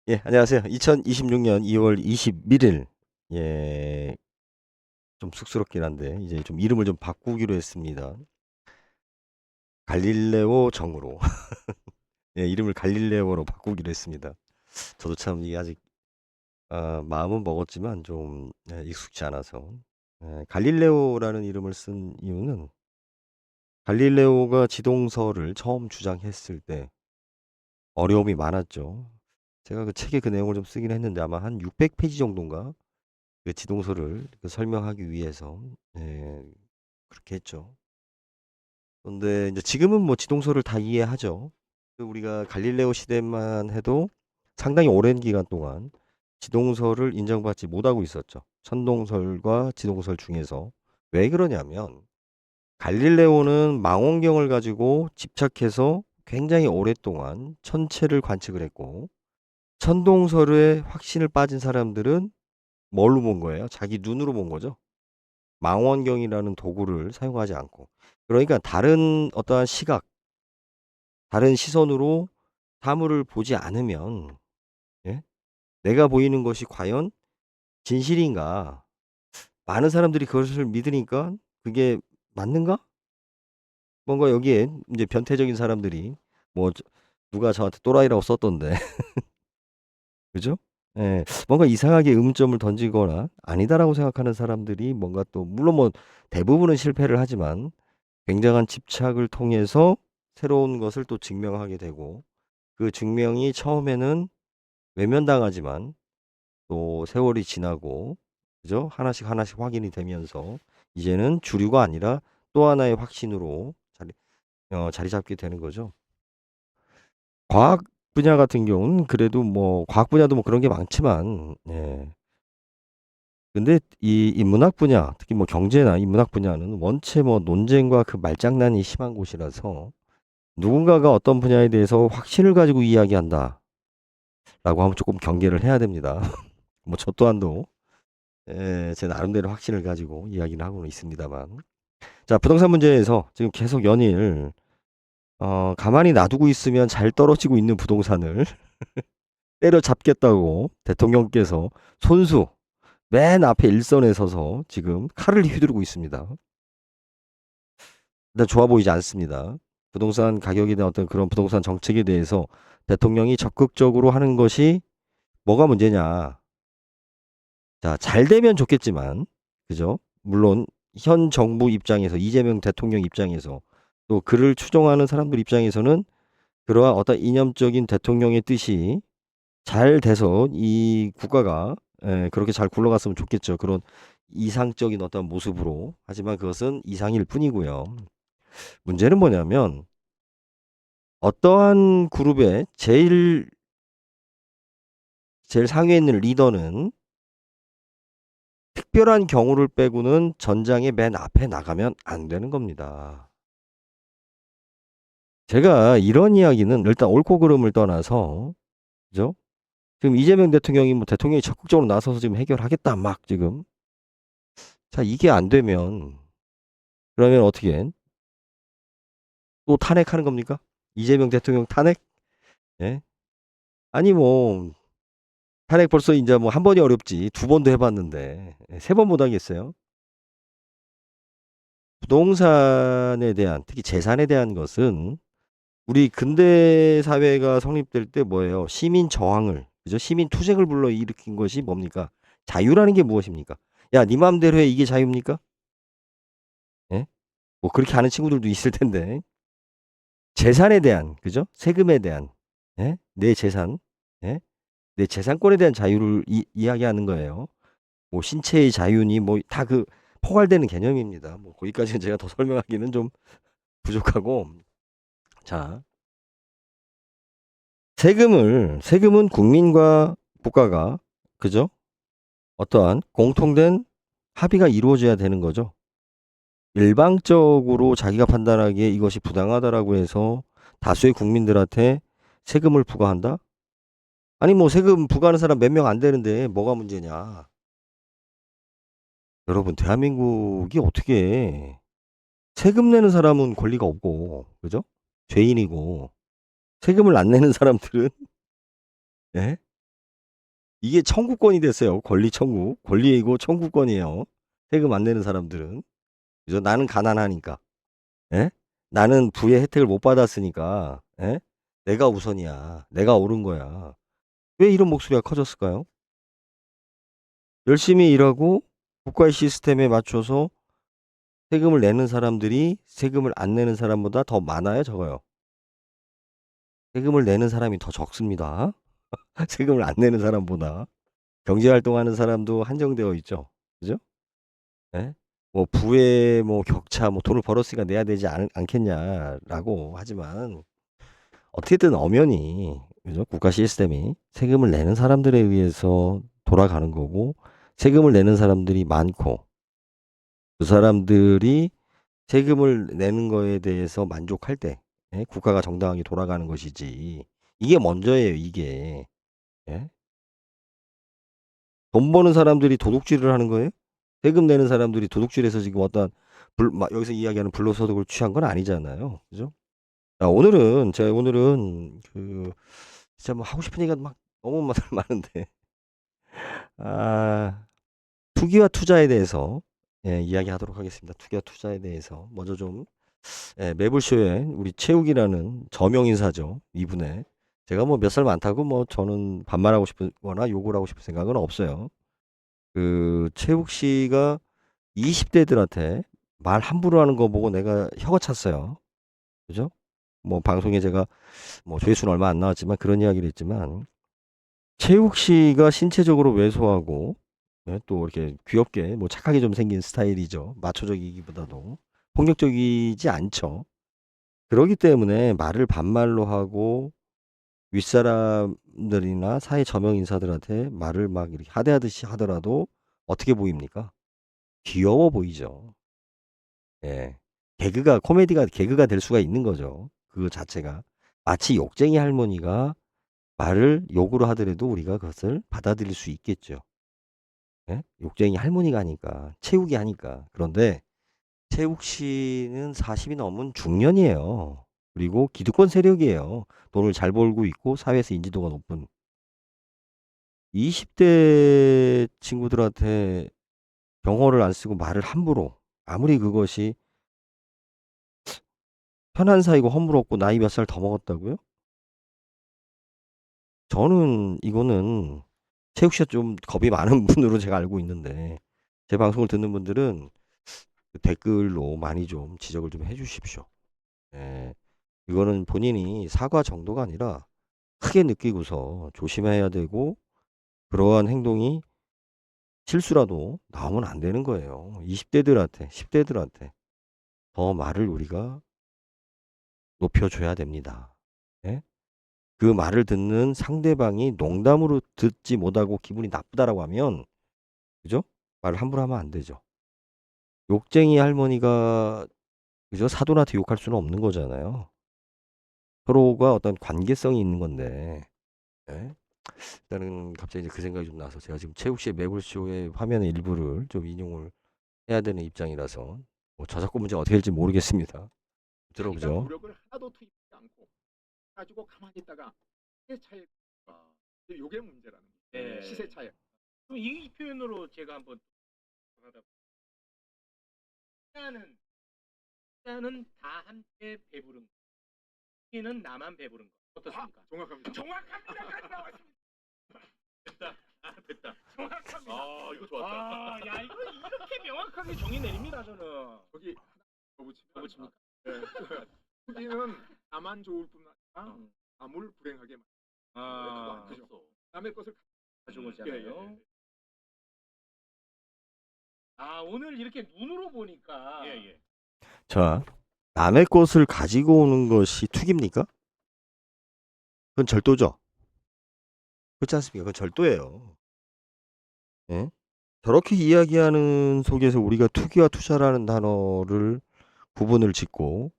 예, 안녕하세요. 2026년 2월 21일. 예, 좀 쑥스럽긴 한데, 이제 좀 이름을 좀 바꾸기로 했습니다. 갈릴레오 정으로. 예, 이름을 갈릴레오로 바꾸기로 했습니다. 저도 참 이게 아직, 마음은 먹었지만 좀 익숙지 않아서. 갈릴레오라는 이름을 쓴 이유는 갈릴레오가 지동설을 처음 주장했을 때 어려움이 많았죠. 제가 그 책에 그 내용을 좀 쓰긴 했는데 아마 한 600페이지 정도인가? 그 지동설을 그 설명하기 위해서 예, 그렇게 했죠. 그런데 이제 지금은 뭐 지동설을 다 이해하죠. 그 우리가 갈릴레오 시대만 해도 상당히 오랜 기간 동안 지동설을 인정받지 못하고 있었죠. 천동설과 지동설 중에서. 왜 그러냐면 갈릴레오는 망원경을 가지고 집착해서 굉장히 오랫동안 천체를 관측을 했고, 천동설에 확신을 빠진 사람들은 뭘로 본 거예요? 자기 눈으로 본 거죠. 망원경이라는 도구를 사용하지 않고. 그러니까 다른 어떠한 시각, 다른 시선으로 사물을 보지 않으면, 예? 내가 보이는 것이 과연 진실인가? 많은 사람들이 그것을 믿으니까 그게 맞는가? 뭔가 여기에 이제 변태적인 사람들이 뭐 누가 저한테 또라이라고 썼던데, 그죠? 예, 뭔가 이상하게 음점을 던지거나 아니다라고 생각하는 사람들이 뭔가 또 물론 뭐 대부분은 실패를 하지만 굉장한 집착을 통해서 새로운 것을 또 증명하게 되고, 그 증명이 처음에는 외면당하지만 또 세월이 지나고, 그죠? 하나씩 하나씩 확인이 되면서 이제는 주류가 아니라 또 하나의 확신으로 자리 잡게 되는 거죠. 과학 분야 같은 경우는 그래도 뭐 과학 분야도 뭐 그런 게 많지만, 예. 근데 이 인문학 분야, 특히 뭐 경제나 인문학 분야는 원체 뭐 논쟁과 그 말장난이 심한 곳이라서 누군가가 어떤 분야에 대해서 확신을 가지고 이야기한다라고 하면 조금 경계를 해야 됩니다. 뭐 저 또한도 제 나름대로 확신을 가지고 이야기를 하고는 있습니다만. 자, 부동산 문제에서 지금 계속 연일 가만히 놔두고 있으면 잘 떨어지고 있는 부동산을 때려잡겠다고 대통령께서 손수 맨 앞에 일선에 서서 지금 칼을 휘두르고 있습니다. 일단 좋아 보이지 않습니다. 부동산 가격에 대한 어떤 그런 부동산 정책에 대해서 대통령이 적극적으로 하는 것이 뭐가 문제냐. 자, 잘 되면 좋겠지만, 그죠? 물론, 현 정부 입장에서, 이재명 대통령 입장에서, 또 그를 추종하는 사람들 입장에서는 그러한 어떤 이념적인 대통령의 뜻이 잘 돼서 이 국가가 그렇게 잘 굴러갔으면 좋겠죠. 그런 이상적인 어떤 모습으로. 하지만 그것은 이상일 뿐이고요. 문제는 뭐냐면, 어떠한 그룹의 제일 상위에 있는 리더는 특별한 경우를 빼고는 전장의 맨 앞에 나가면 안 되는 겁니다. 제가 이런 이야기는 일단 옳고 그름을 떠나서, 그죠? 지금 이재명 대통령이 뭐 대통령이 적극적으로 나서서 지금 해결하겠다 막 지금. 자, 이게 안 되면 그러면 어떻게 또 탄핵하는 겁니까? 이재명 대통령 탄핵? 예? 아니 뭐 탄핵 벌써 이제 뭐 한 번이 어렵지 두 번도 해봤는데 세 번 못 하겠어요? 부동산에 대한 특히 재산에 대한 것은 우리 근대 사회가 성립될 때 뭐예요? 시민 저항을, 그죠? 시민 투쟁을 불러 일으킨 것이 뭡니까? 자유라는 게 무엇입니까? 야, 네 마음대로 해. 이게 자유입니까? 예? 뭐 그렇게 하는 친구들도 있을 텐데. 재산에 대한, 그죠? 세금에 대한, 예? 내 재산, 예? 내 재산권에 대한 자유를 이야기하는 거예요. 뭐 신체의 자유니 뭐 다 그 포괄되는 개념입니다. 뭐 거기까지는 제가 더 설명하기는 좀 부족하고. 자, 세금은 국민과 국가가, 그죠? 어떠한 공통된 합의가 이루어져야 되는 거죠. 일방적으로 자기가 판단하기에 이것이 부당하다라고 해서 다수의 국민들한테 세금을 부과한다? 아니 뭐 세금 부과하는 사람 몇 명 안 되는데 뭐가 문제냐? 여러분 대한민국이 어떻게 세금 내는 사람은 권리가 없고, 그죠? 죄인이고 세금을 안 내는 사람들은 예? 이게 청구권이 됐어요. 권리 청구. 권리이고 청구권이에요. 세금 안 내는 사람들은. 그죠? 나는 가난하니까. 예? 나는 부의 혜택을 못 받았으니까. 예? 내가 우선이야. 내가 옳은 거야. 왜 이런 목소리가 커졌을까요? 열심히 일하고 국가의 시스템에 맞춰서 세금을 내는 사람들이 세금을 안 내는 사람보다 더 많아요, 적어요? 세금을 내는 사람이 더 적습니다. 세금을 안 내는 사람보다. 경제활동하는 사람도 한정되어 있죠. 그죠? 예? 뭐 부의 뭐 격차, 뭐 돈을 벌었으니까 내야 되지 않겠냐라고 하지만 어떻게든 엄연히 그죠? 국가 시스템이 세금을 내는 사람들에 의해서 돌아가는 거고 세금을 내는 사람들이 많고 그 사람들이 세금을 내는 거에 대해서 만족할 때 예? 국가가 정당하게 돌아가는 것이지 이게 먼저예요, 이게. 예? 돈 버는 사람들이 도둑질을 하는 거예요? 세금 내는 사람들이 도둑질해서 지금 어떤 여기서 이야기하는 불로소득을 취한 건 아니잖아요. 그죠? 자, 제가 오늘은 진짜 뭐 하고 싶은 얘기가 막 너무 많은데, 아, 투기와 투자에 대해서, 예, 이야기하도록 하겠습니다. 투기와 투자에 대해서. 먼저 좀, 예, 매불쇼에 우리 최욱이라는 저명 인사죠. 이분의. 제가 뭐 몇 살 많다고 뭐 저는 반말하고 싶거나 욕을 하고 싶은 생각은 없어요. 최욱 씨가 20대들한테 말 함부로 하는 거 보고 내가 혀가 찼어요. 그죠? 뭐 방송에 제가 뭐 조회수는 얼마 안 나왔지만 그런 이야기를 했지만 최욱 씨가 신체적으로 왜소하고 예, 또 이렇게 귀엽게 뭐 착하게 좀 생긴 스타일이죠. 마초적이기보다도 폭력적이지 않죠. 그러기 때문에 말을 반말로 하고 윗사람들이나 사회 저명 인사들한테 말을 막 이렇게 하대하듯이 하더라도 어떻게 보입니까? 귀여워 보이죠. 예. 코미디가 개그가 될 수가 있는 거죠. 그 자체가. 마치 욕쟁이 할머니가 말을 욕으로 하더라도 우리가 그것을 받아들일 수 있겠죠. 예? 욕쟁이 할머니가 하니까, 채욱이 하니까. 그런데 채욱 씨는 40이 넘은 중년이에요. 그리고 기득권 세력이에요. 돈을 잘 벌고 있고 사회에서 인지도가 높은 20대 친구들한테 경호를 안 쓰고 말을 함부로 아무리 그것이 편한 사이고 허물었고 나이 몇 살 더 먹었다고요? 저는 이거는 채욱 씨가 좀 겁이 많은 분으로 제가 알고 있는데 제 방송을 듣는 분들은 그 댓글로 많이 좀 지적을 좀 해주십시오. 예, 이거는 본인이 사과 정도가 아니라 크게 느끼고서 조심해야 되고 그러한 행동이 실수라도 나오면 안 되는 거예요. 20대들한테, 10대들한테 더 말을 우리가 높여줘야 됩니다. 예? 그 말을 듣는 상대방이 농담으로 듣지 못하고 기분이 나쁘다라고 하면 그죠? 말을 함부로 하면 안 되죠. 욕쟁이 할머니가 그죠? 사돈한테 욕할 수는 없는 거잖아요. 서로가 어떤 관계성이 있는 건데. 예? 일단은 갑자기 이제 그 생각이 좀 나서 제가 지금 최욱 씨의 매불쇼의 화면의 일부를 좀 인용을 해야 되는 입장이라서 뭐 저작권 문제가 어떻게 될지 모르겠습니다. 들어보죠. 노력을 하나도 투입하지 않고 가지고 가만히 있다가 시세 차익, 요게 문제라는 거예요. 네. 시세 차익. 그럼 이 표현으로 제가 한번 하다 투자는 다 함께 배부른 거. 투기는 나만 배부른 거. 어떻습니까? 정확합니다. 정확합니다. 나왔습니다. 됐다. 됐다. 정확합니다. 이거 좋았다. 야, 이거 이렇게 명확하게 정의 내립니다, 저는. 거기 하나 더 뭐 붙입니다. 붙입니까? 네. 투기는 나만 좋을 뿐 아니라 남을 불행하게 만든다. 그죠? 남의 것을 가지고 오잖아요. 오늘 이렇게 눈으로 보니까 자, 남의 것을 가지고 오는 것이 투기입니까? 그건 절도죠. 그렇지 않습니까? 그건 절도예요. 예? 저렇게 이야기하는 속에서 우리가 투기와 투자라는 단어를 구분을 짓고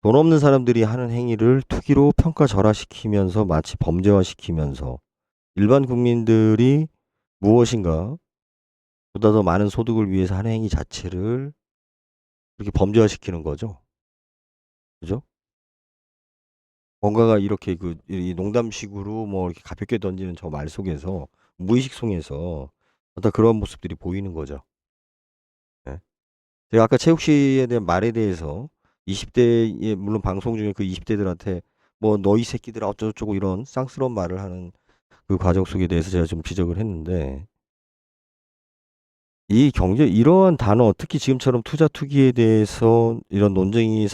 돈 없는 사람들이 하는 행위를 투기로 평가절하시키면서 마치 범죄화시키면서 일반 국민들이 무엇인가 보다 더 많은 소득을 위해서 하는 행위 자체를 이렇게 범죄화시키는 거죠. 그죠? 뭔가가 이렇게 이 농담식으로 뭐 이렇게 가볍게 던지는 저 말 속에서 무의식 속에서 어떤 그런 모습들이 보이는 거죠. 예. 제가 아까 최욱 씨에 대한 말에 대해서 20대에 물론 방송 중에 그 20대들한테 뭐 "너희 새끼들아." 어쩌고저쩌고 이런 쌍스러운 말을 하는 그 과정 속에 대해서 제가 좀 지적을 했는데 이 경제 이러한 단어 특히 지금처럼 투자 투기에 대해서 이런 논쟁이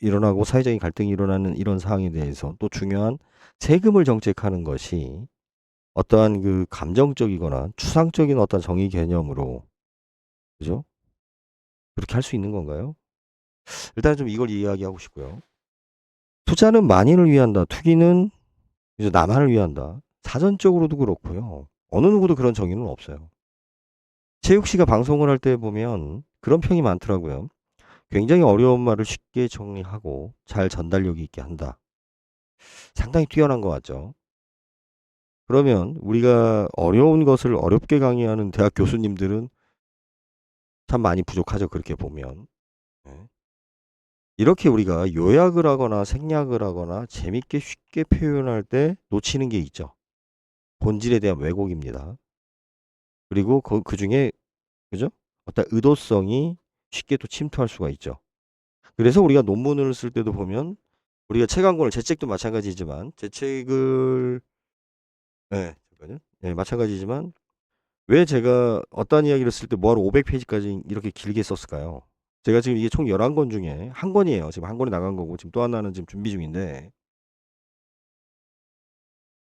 일어나고 사회적인 갈등이 일어나는 이런 상황에 대해서 또 중요한 세금을 정책하는 것이 어떠한 그 감정적이거나 추상적인 어떤 정의 개념으로 그죠? 그렇게 할 수 있는 건가요? 일단 좀 이걸 이야기하고 싶고요. 투자는 만인을 위한다. 투기는 이제 나만을 위한다. 사전적으로도 그렇고요. 어느 누구도 그런 정의는 없어요. 체육 씨가 방송을 할 때 보면 그런 평이 많더라고요. 굉장히 어려운 말을 쉽게 정리하고 잘 전달력이 있게 한다. 상당히 뛰어난 것 같죠. 그러면 우리가 어려운 것을 어렵게 강의하는 대학 교수님들은 참 많이 부족하죠. 그렇게 보면. 예. 이렇게 우리가 요약을 하거나 생략을 하거나 재밌게 쉽게 표현할 때 놓치는 게 있죠. 본질에 대한 왜곡입니다. 그리고 그중에 그죠? 어떤 의도성이 쉽게 또 침투할 수가 있죠. 그래서 우리가 논문을 쓸 때도 보면 우리가 책 한 권을 제 책도 마찬가지지만 제 책을 예, 잠깐요. 예, 마찬가지지만 왜 제가 어떤 이야기를 쓸 때 뭐하러 500페이지까지 이렇게 길게 썼을까요? 제가 지금 이게 총 11권 중에 한 권이에요. 지금 한 권이 나간 거고 지금 또 하나는 지금 준비 중인데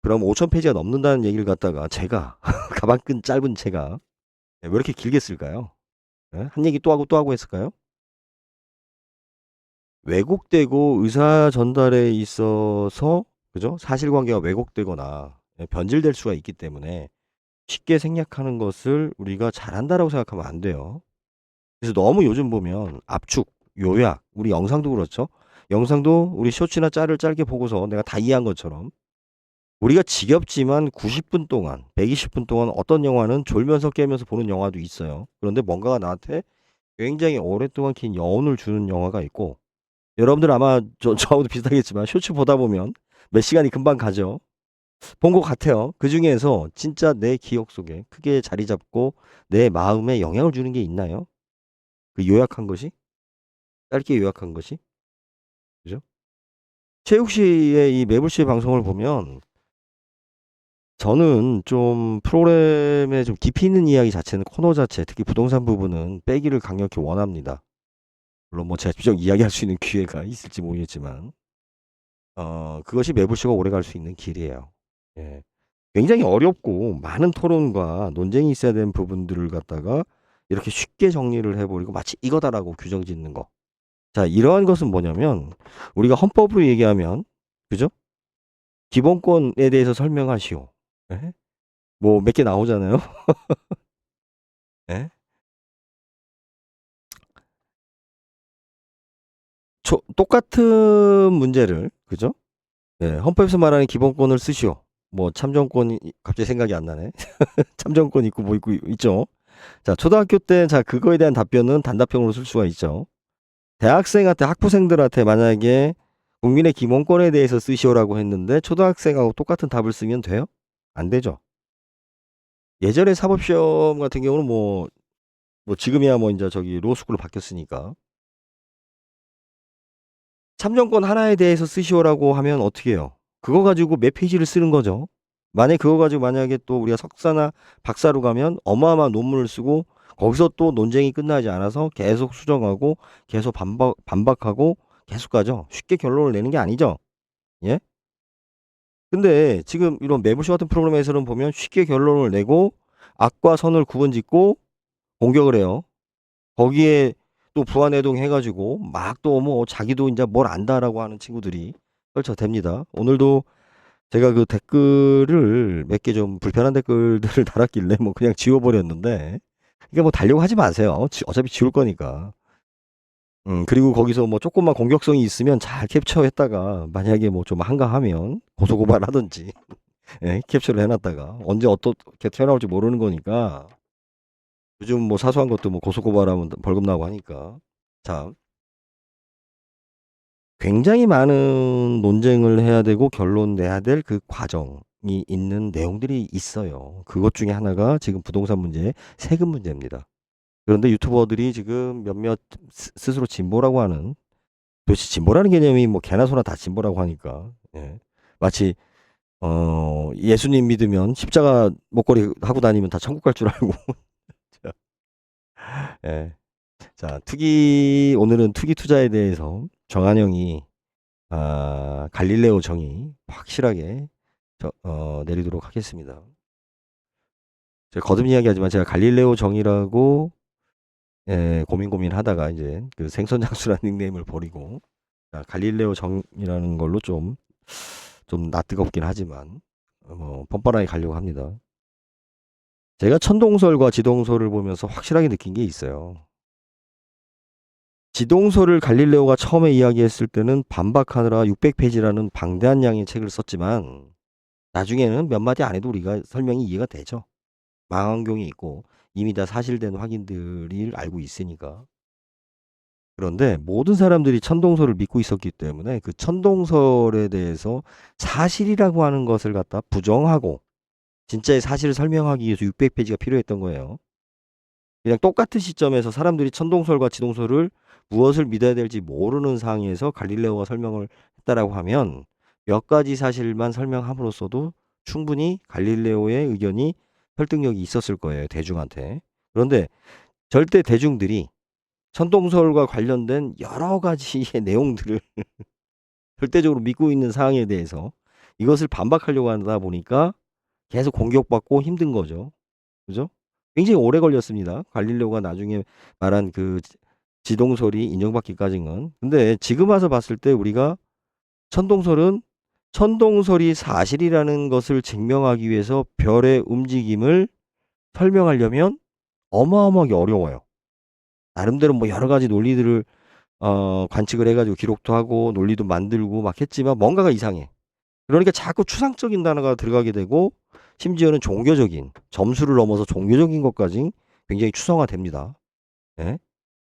그럼 5,000페이지가 넘는다는 얘기를 갖다가 제가 가방끈 짧은 제가 왜 이렇게 길게 쓸까요? 예? 한 얘기 또 하고 했을까요? 왜곡되고 의사 전달에 있어서 그죠? 사실관계가 왜곡되거나 변질될 수가 있기 때문에 쉽게 생략하는 것을 우리가 잘한다라고 생각하면 안 돼요. 그래서 너무 요즘 보면 압축, 요약, 우리 영상도 그렇죠. 영상도 우리 쇼츠나 짤을 짧게 보고서 내가 다 이해한 것처럼 우리가 지겹지만 90분 동안, 120분 동안 어떤 영화는 졸면서 깨면서 보는 영화도 있어요. 그런데 뭔가가 나한테 굉장히 오랫동안 긴 여운을 주는 영화가 있고 여러분들 아마 저하고도 비슷하겠지만 쇼츠 보다 보면 몇 시간이 금방 가죠. 본 것 같아요. 그중에서 진짜 내 기억 속에 크게 자리 잡고 내 마음에 영향을 주는 게 있나요? 그 요약한 것이? 짧게 요약한 것이? 그죠? 최욱 씨의 이 매불쇼의 방송을 보면 저는 좀 프로그램에 좀 깊이 있는 이야기 자체는 코너 자체, 특히 부동산 부분은 빼기를 강력히 원합니다. 물론 뭐 제가 직접 이야기할 수 있는 기회가 있을지 모르겠지만, 그것이 매불쇼가 오래 갈 수 있는 길이에요. 예. 굉장히 어렵고 많은 토론과 논쟁이 있어야 되는 부분들을 갖다가 이렇게 쉽게 정리를 해버리고 마치 이거다라고 규정 짓는 거. 자, 이러한 것은 뭐냐면 우리가 헌법으로 얘기하면 그죠? 기본권에 대해서 설명하시오. 예? 뭐 몇 개 나오잖아요. 예? 똑같은 문제를 그죠? 예, 헌법에서 말하는 기본권을 쓰시오. 뭐 참정권이 갑자기 생각이 안 나네. 참정권 있고 뭐 있고 있죠. 자, 초등학교 때 자 그거에 대한 답변은 단답형으로 쓸 수가 있죠. 대학생한테 학부생들한테 만약에 국민의 기본권에 대해서 쓰시오라고 했는데 초등학생하고 똑같은 답을 쓰면 돼요? 안 되죠. 예전에 사법시험 같은 경우는 뭐 지금이야 뭐 이제 저기 로스쿨로 바뀌었으니까 참정권 하나에 대해서 쓰시오라고 하면 어떻게 해요? 그거 가지고 몇 페이지를 쓰는 거죠. 만약에 그거 가지고 만약에 또 우리가 석사나 박사로 가면 어마어마한 논문을 쓰고 거기서 또 논쟁이 끝나지 않아서 계속 수정하고 계속 반박하고 계속 가죠. 쉽게 결론을 내는 게 아니죠. 예? 근데 지금 이런 매불쇼 같은 프로그램에서는 보면 쉽게 결론을 내고 악과 선을 구분짓고 공격을 해요. 거기에 또 부안해동 해가지고 막 또 뭐 자기도 이제 뭘 안다라고 하는 친구들이 펼쳐댑니다. 오늘도 제가 그 댓글을 몇 개 좀 불편한 댓글들을 달았길래 뭐 그냥 지워버렸는데 이게 뭐 달려고 하지 마세요. 어차피 지울 거니까. 그리고 거기서 뭐 조금만 공격성이 있으면 잘 캡처했다가 만약에 뭐 좀 한가하면 고소고발하든지 예, 캡처를 해놨다가 언제 어떻게 튀어나올지 모르는 거니까 요즘 뭐 사소한 것도 뭐 고소고발하면 벌금 나고 하니까 자 굉장히 많은 논쟁을 해야 되고 결론 내야 될 그 과정 있는 내용들이 있어요. 그것 중에 하나가 지금 부동산 문제, 세금 문제입니다. 그런데 유튜버들이 지금 몇몇 스스로 진보라고 하는, 도대체 진보라는 개념이 뭐 개나 소나 다 진보라고 하니까, 예. 마치 예수님 믿으면 십자가 목걸이 하고 다니면 다 천국 갈 줄 알고. 자, 예. 자, 오늘은 투기 투자에 대해서 정한영이 갈릴레오 정의 확실하게 내리도록 하겠습니다. 제가 거듭 이야기하지만 제가 갈릴레오 정의라고 고민하다가 이제 그 생선장수라는 닉네임을 버리고 갈릴레오 정이라는 걸로 좀 낯뜨겁긴 하지만 뭐 뻔뻔하게 가려고 합니다. 제가 천동설과 지동설을 보면서 확실하게 느낀 게 있어요. 지동설을 갈릴레오가 처음에 이야기했을 때는 반박하느라 600페이지라는 방대한 양의 책을 썼지만 나중에는 몇 마디 안 해도 우리가 설명이 이해가 되죠. 망원경이 있고 이미 다 사실된 확인들을 알고 있으니까. 그런데 모든 사람들이 천동설을 믿고 있었기 때문에 그 천동설에 대해서 사실이라고 하는 것을 갖다 부정하고 진짜의 사실을 설명하기 위해서 600페이지가 필요했던 거예요. 그냥 똑같은 시점에서 사람들이 천동설과 지동설을 무엇을 믿어야 될지 모르는 상황에서 갈릴레오가 설명을 했다라고 하면 몇 가지 사실만 설명함으로써도 충분히 갈릴레오의 의견이 설득력이 있었을 거예요, 대중한테. 그런데 절대 대중들이 천동설과 관련된 여러 가지의 내용들을 절대적으로 믿고 있는 상황에 대해서 이것을 반박하려고 하다 보니까 계속 공격받고 힘든 거죠. 그죠? 굉장히 오래 걸렸습니다. 갈릴레오가 나중에 말한 그 지동설이 인정받기까지는. 근데 지금 와서 봤을 때 우리가 천동설은 천동설이 사실이라는 것을 증명하기 위해서 별의 움직임을 설명하려면 어마어마하게 어려워요. 나름대로 뭐 여러 가지 논리들을 관측을 해가지고 기록도 하고 논리도 만들고 막 했지만 뭔가가 이상해. 그러니까 자꾸 추상적인 단어가 들어가게 되고 심지어는 종교적인 점수를 넘어서 종교적인 것까지 굉장히 추상화됩니다. 예?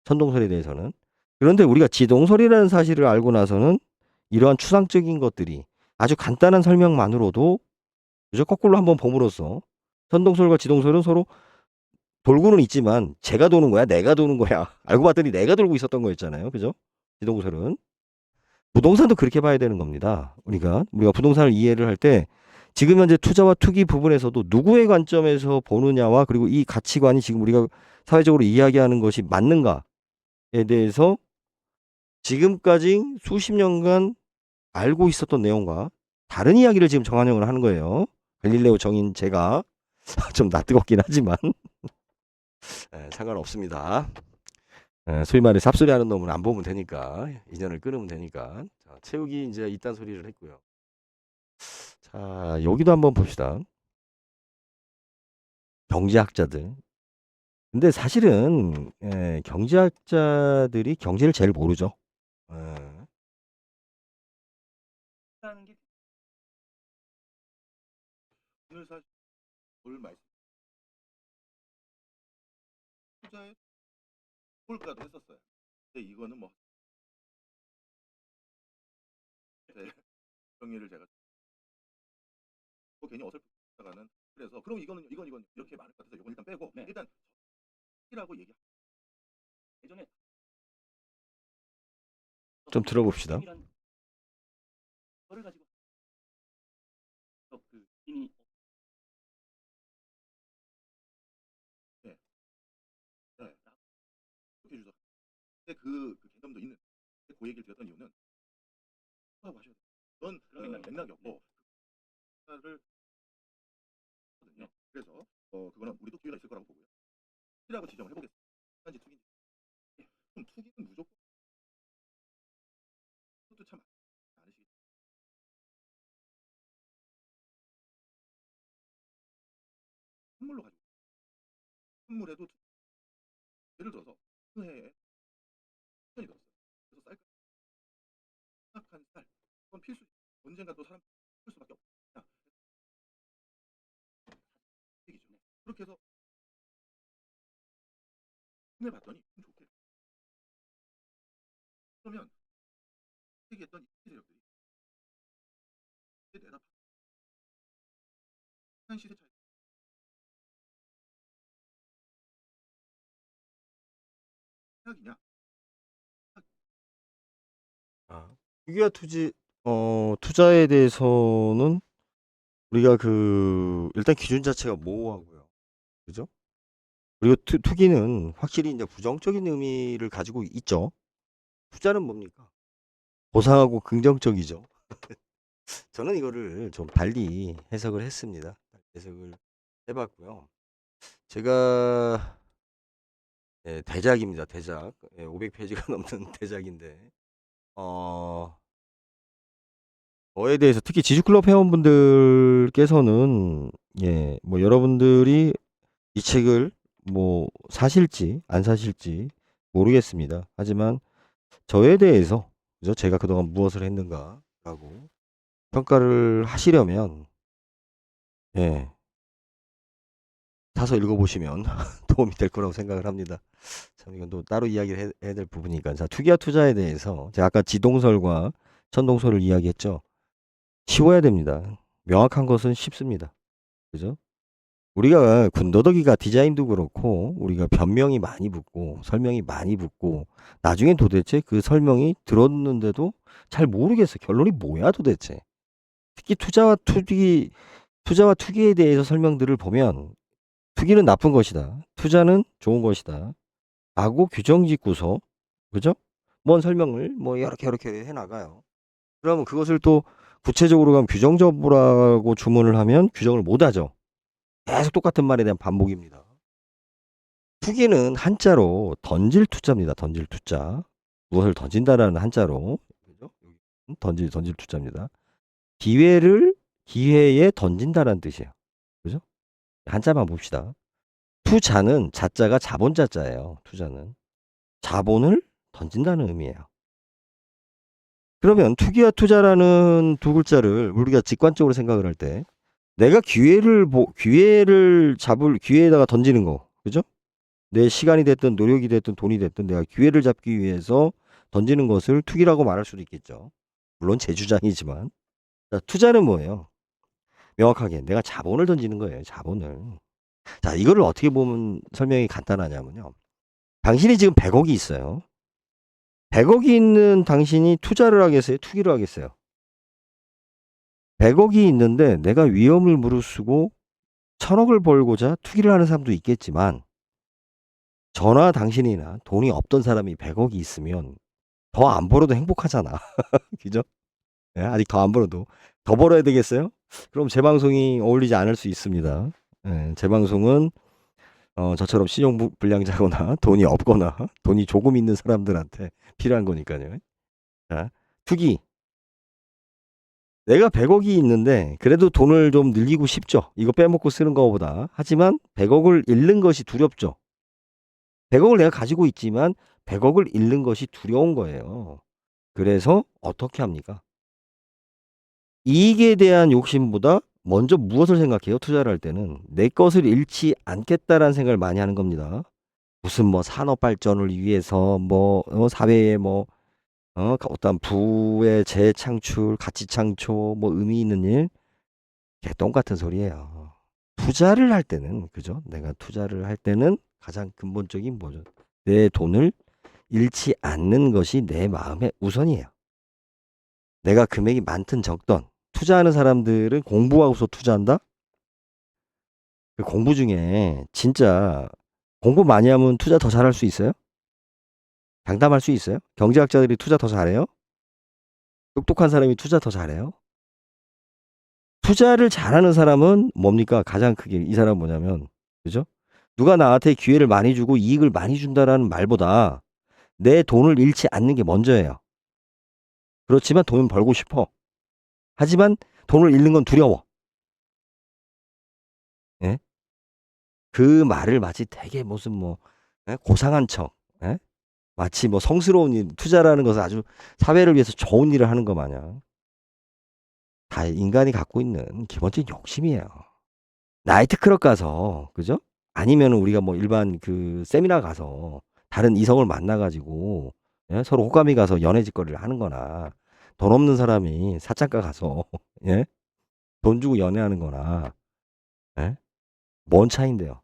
천동설에 대해서는. 그런데 우리가 지동설이라는 사실을 알고 나서는 이러한 추상적인 것들이 아주 간단한 설명만으로도 그저 거꾸로 한번 봄으로써 천동설과 지동설은 서로 돌고는 있지만 제가 도는 거야, 내가 도는 거야. 알고 봤더니 내가 돌고 있었던 거였잖아요. 그죠? 지동설은. 부동산도 그렇게 봐야 되는 겁니다. 우리가 부동산을 이해를 할 때 지금 현재 투자와 투기 부분에서도 누구의 관점에서 보느냐와 그리고 이 가치관이 지금 우리가 사회적으로 이야기하는 것이 맞는가에 대해서 지금까지 수십 년간 알고 있었던 내용과 다른 이야기를 지금 정한영을 하는 거예요. 갈릴레오 정인 제가 좀 낯뜨겁긴 하지만 상관없습니다. 소위 말해 삽소리하는 놈은 안 보면 되니까 인연을 끊으면 되니까. 자, 채욱이 이제 이딴 소리를 했고요. 자, 여기도 한번 봅시다. 경제학자들. 근데 사실은 경제학자들이 경제를 제일 모르죠. 예. 라는 게 오늘 사실 뭘 말씀 투자에 홀가도 했었어요. 근데 이거는 뭐 제 정의를 제가 뭐 괜히 어설프다가는 그래서 그럼 이건 이렇게 많을 것 같아서 이건 일단 빼고 네. 일단 이라고 얘기. 예전에 좀 들어봅시다. 거를 가지고 그 이미 네. 네. 그렇게 주셔서 근데 그 개념도 있는 그 얘기를 드렸던 이유는 하고 하셔야 돼요. 그런 맥락이었고 투자를 하거든요. 그래서 그거는 우리도 기회가 있을 거라고 보고요. 투기라고 지정을 해보겠습니다. 한지 투기인지. 그럼 투기는 무조건 그것도 참 않으시겠죠. 선물로 가지고 선물에도 예를 들어서 그 해에 천이 들었어요. 그래서 쌀 생각한 쌀 그건 필수 언젠가 또 사람 쓸 수밖에 없다. 얘기죠. 그렇게 해서 손해 봤더니 좋게. 그러면 얘기했던 이 세력들이 내다 한 시세 차이. 최악이냐? 투기와 투자에 대해서는 우리가 일단 기준 자체가 모호하고요. 그죠? 그리고 투기는 확실히 이제 부정적인 의미를 가지고 있죠. 투자는 뭡니까? 보상하고 긍정적이죠. 저는 이거를 좀 달리 해석을 했습니다. 해석을 해봤고요. 제가 대작입니다. 대작. 500페이지가 넘는 대작인데 저에 대해서 특히 지주클럽 회원분들께서는 뭐 여러분들이 이 책을 뭐 사실지 안 사실지 모르겠습니다. 하지만 저에 대해서 그죠? 제가 그동안 무엇을 했는가라고 평가를 하시려면 사서 읽어보시면 도움이 될 거라고 생각을 합니다. 참 이건 또 따로 이야기를 해야 될 부분이니까. 자, 투기와 투자에 대해서 제가 아까 지동설과 천동설을 이야기했죠. 쉬워야 됩니다. 명확한 것은 쉽습니다. 그죠? 우리가 군더더기가 디자인도 그렇고 우리가 변명이 많이 붙고 설명이 많이 붙고 나중에 도대체 그 설명이 들었는데도 잘 모르겠어. 결론이 뭐야 도대체. 특히 투자와 투기에 대해서 설명들을 보면 투기는 나쁜 것이다. 투자는 좋은 것이다. 라고 규정 짓고서 그죠? 뭔 설명을 뭐 이렇게 해나가요. 그러면 그것을 또 구체적으로 가면 규정 접으라고 주문을 하면 규정을 못 하죠. 계속 똑같은 말에 대한 반복입니다. 투기는 한자로 던질 투자입니다. 던질 투자. 무엇을 던진다라는 한자로 그죠? 던질 투자입니다. 기회에 던진다라는 뜻이에요. 그죠? 한자만 봅시다. 투자는 자자가 자본 자자예요. 투자는 자본을 던진다는 의미예요. 그러면 투기와 투자라는 두 글자를 우리가 직관적으로 생각을 할 때 내가 기회에다가 던지는 거. 그죠? 내 시간이 됐든 노력이 됐든 돈이 됐든 내가 기회를 잡기 위해서 던지는 것을 투기라고 말할 수도 있겠죠. 물론 제 주장이지만. 자, 투자는 뭐예요? 명확하게 내가 자본을 던지는 거예요. 자본을. 자, 이거를 어떻게 보면 설명이 간단하냐면요. 당신이 지금 100억이 있어요. 100억이 있는 당신이 투자를 하겠어요? 투기를 하겠어요? 100억이 있는데 내가 위험을 무릅쓰고 1000억을 벌고자 투기를 하는 사람도 있겠지만 저나 당신이나 돈이 없던 사람이 100억이 있으면 더 안 벌어도 행복하잖아. 그죠? 아직 더 안 벌어도 더 벌어야 되겠어요? 그럼 제 방송이 어울리지 않을 수 있습니다. 제 방송은 저처럼 신용불량자거나 돈이 없거나 돈이 조금 있는 사람들한테 필요한 거니까요. 자, 투기. 내가 100억이 있는데 그래도 돈을 좀 늘리고 싶죠. 이거 빼먹고 쓰는 것보다. 하지만 100억을 잃는 것이 두렵죠. 100억을 내가 가지고 있지만 100억을 잃는 것이 두려운 거예요. 그래서 어떻게 합니까? 이익에 대한 욕심보다 먼저 무엇을 생각해요? 투자를 할 때는 내 것을 잃지 않겠다라는 생각을 많이 하는 겁니다. 무슨 뭐 산업 발전을 위해서 사회에 어떤 부의 재창출, 가치 창출, 의미 있는 일, 개똥 같은 소리예요. 투자를 할 때는 그죠? 내가 투자를 할 때는 가장 근본적인 뭐죠? 내 돈을 잃지 않는 것이 내 마음의 우선이에요. 내가 금액이 많든 적든 투자하는 사람들은 공부하고서 투자한다? 그 공부 중에 진짜 공부 많이 하면 투자 더 잘할 수 있어요? 장담할 수 있어요? 경제학자들이 투자 더 잘해요? 똑똑한 사람이 투자 더 잘해요? 투자를 잘하는 사람은 뭡니까? 가장 크게 이 사람은 뭐냐면 그죠? 누가 나한테 기회를 많이 주고 이익을 많이 준다라는 말보다 내 돈을 잃지 않는 게 먼저예요. 그렇지만 돈은 벌고 싶어. 하지만 돈을 잃는 건 두려워. 예? 그 말을 마치 되게 무슨 고상한 척, 예? 마치 성스러운 일, 투자라는 것은 아주 사회를 위해서 좋은 일을 하는 것 마냥 다 인간이 갖고 있는 기본적인 욕심이에요. 나이트클럽 가서, 그죠? 아니면 우리가 일반 그 세미나 가서 다른 이성을 만나가지고 예? 서로 호감이 가서 연애 짓거리를 하는 거나 돈 없는 사람이 사창가 가서 예? 돈 주고 연애하는 거나 예? 뭔 차이인데요?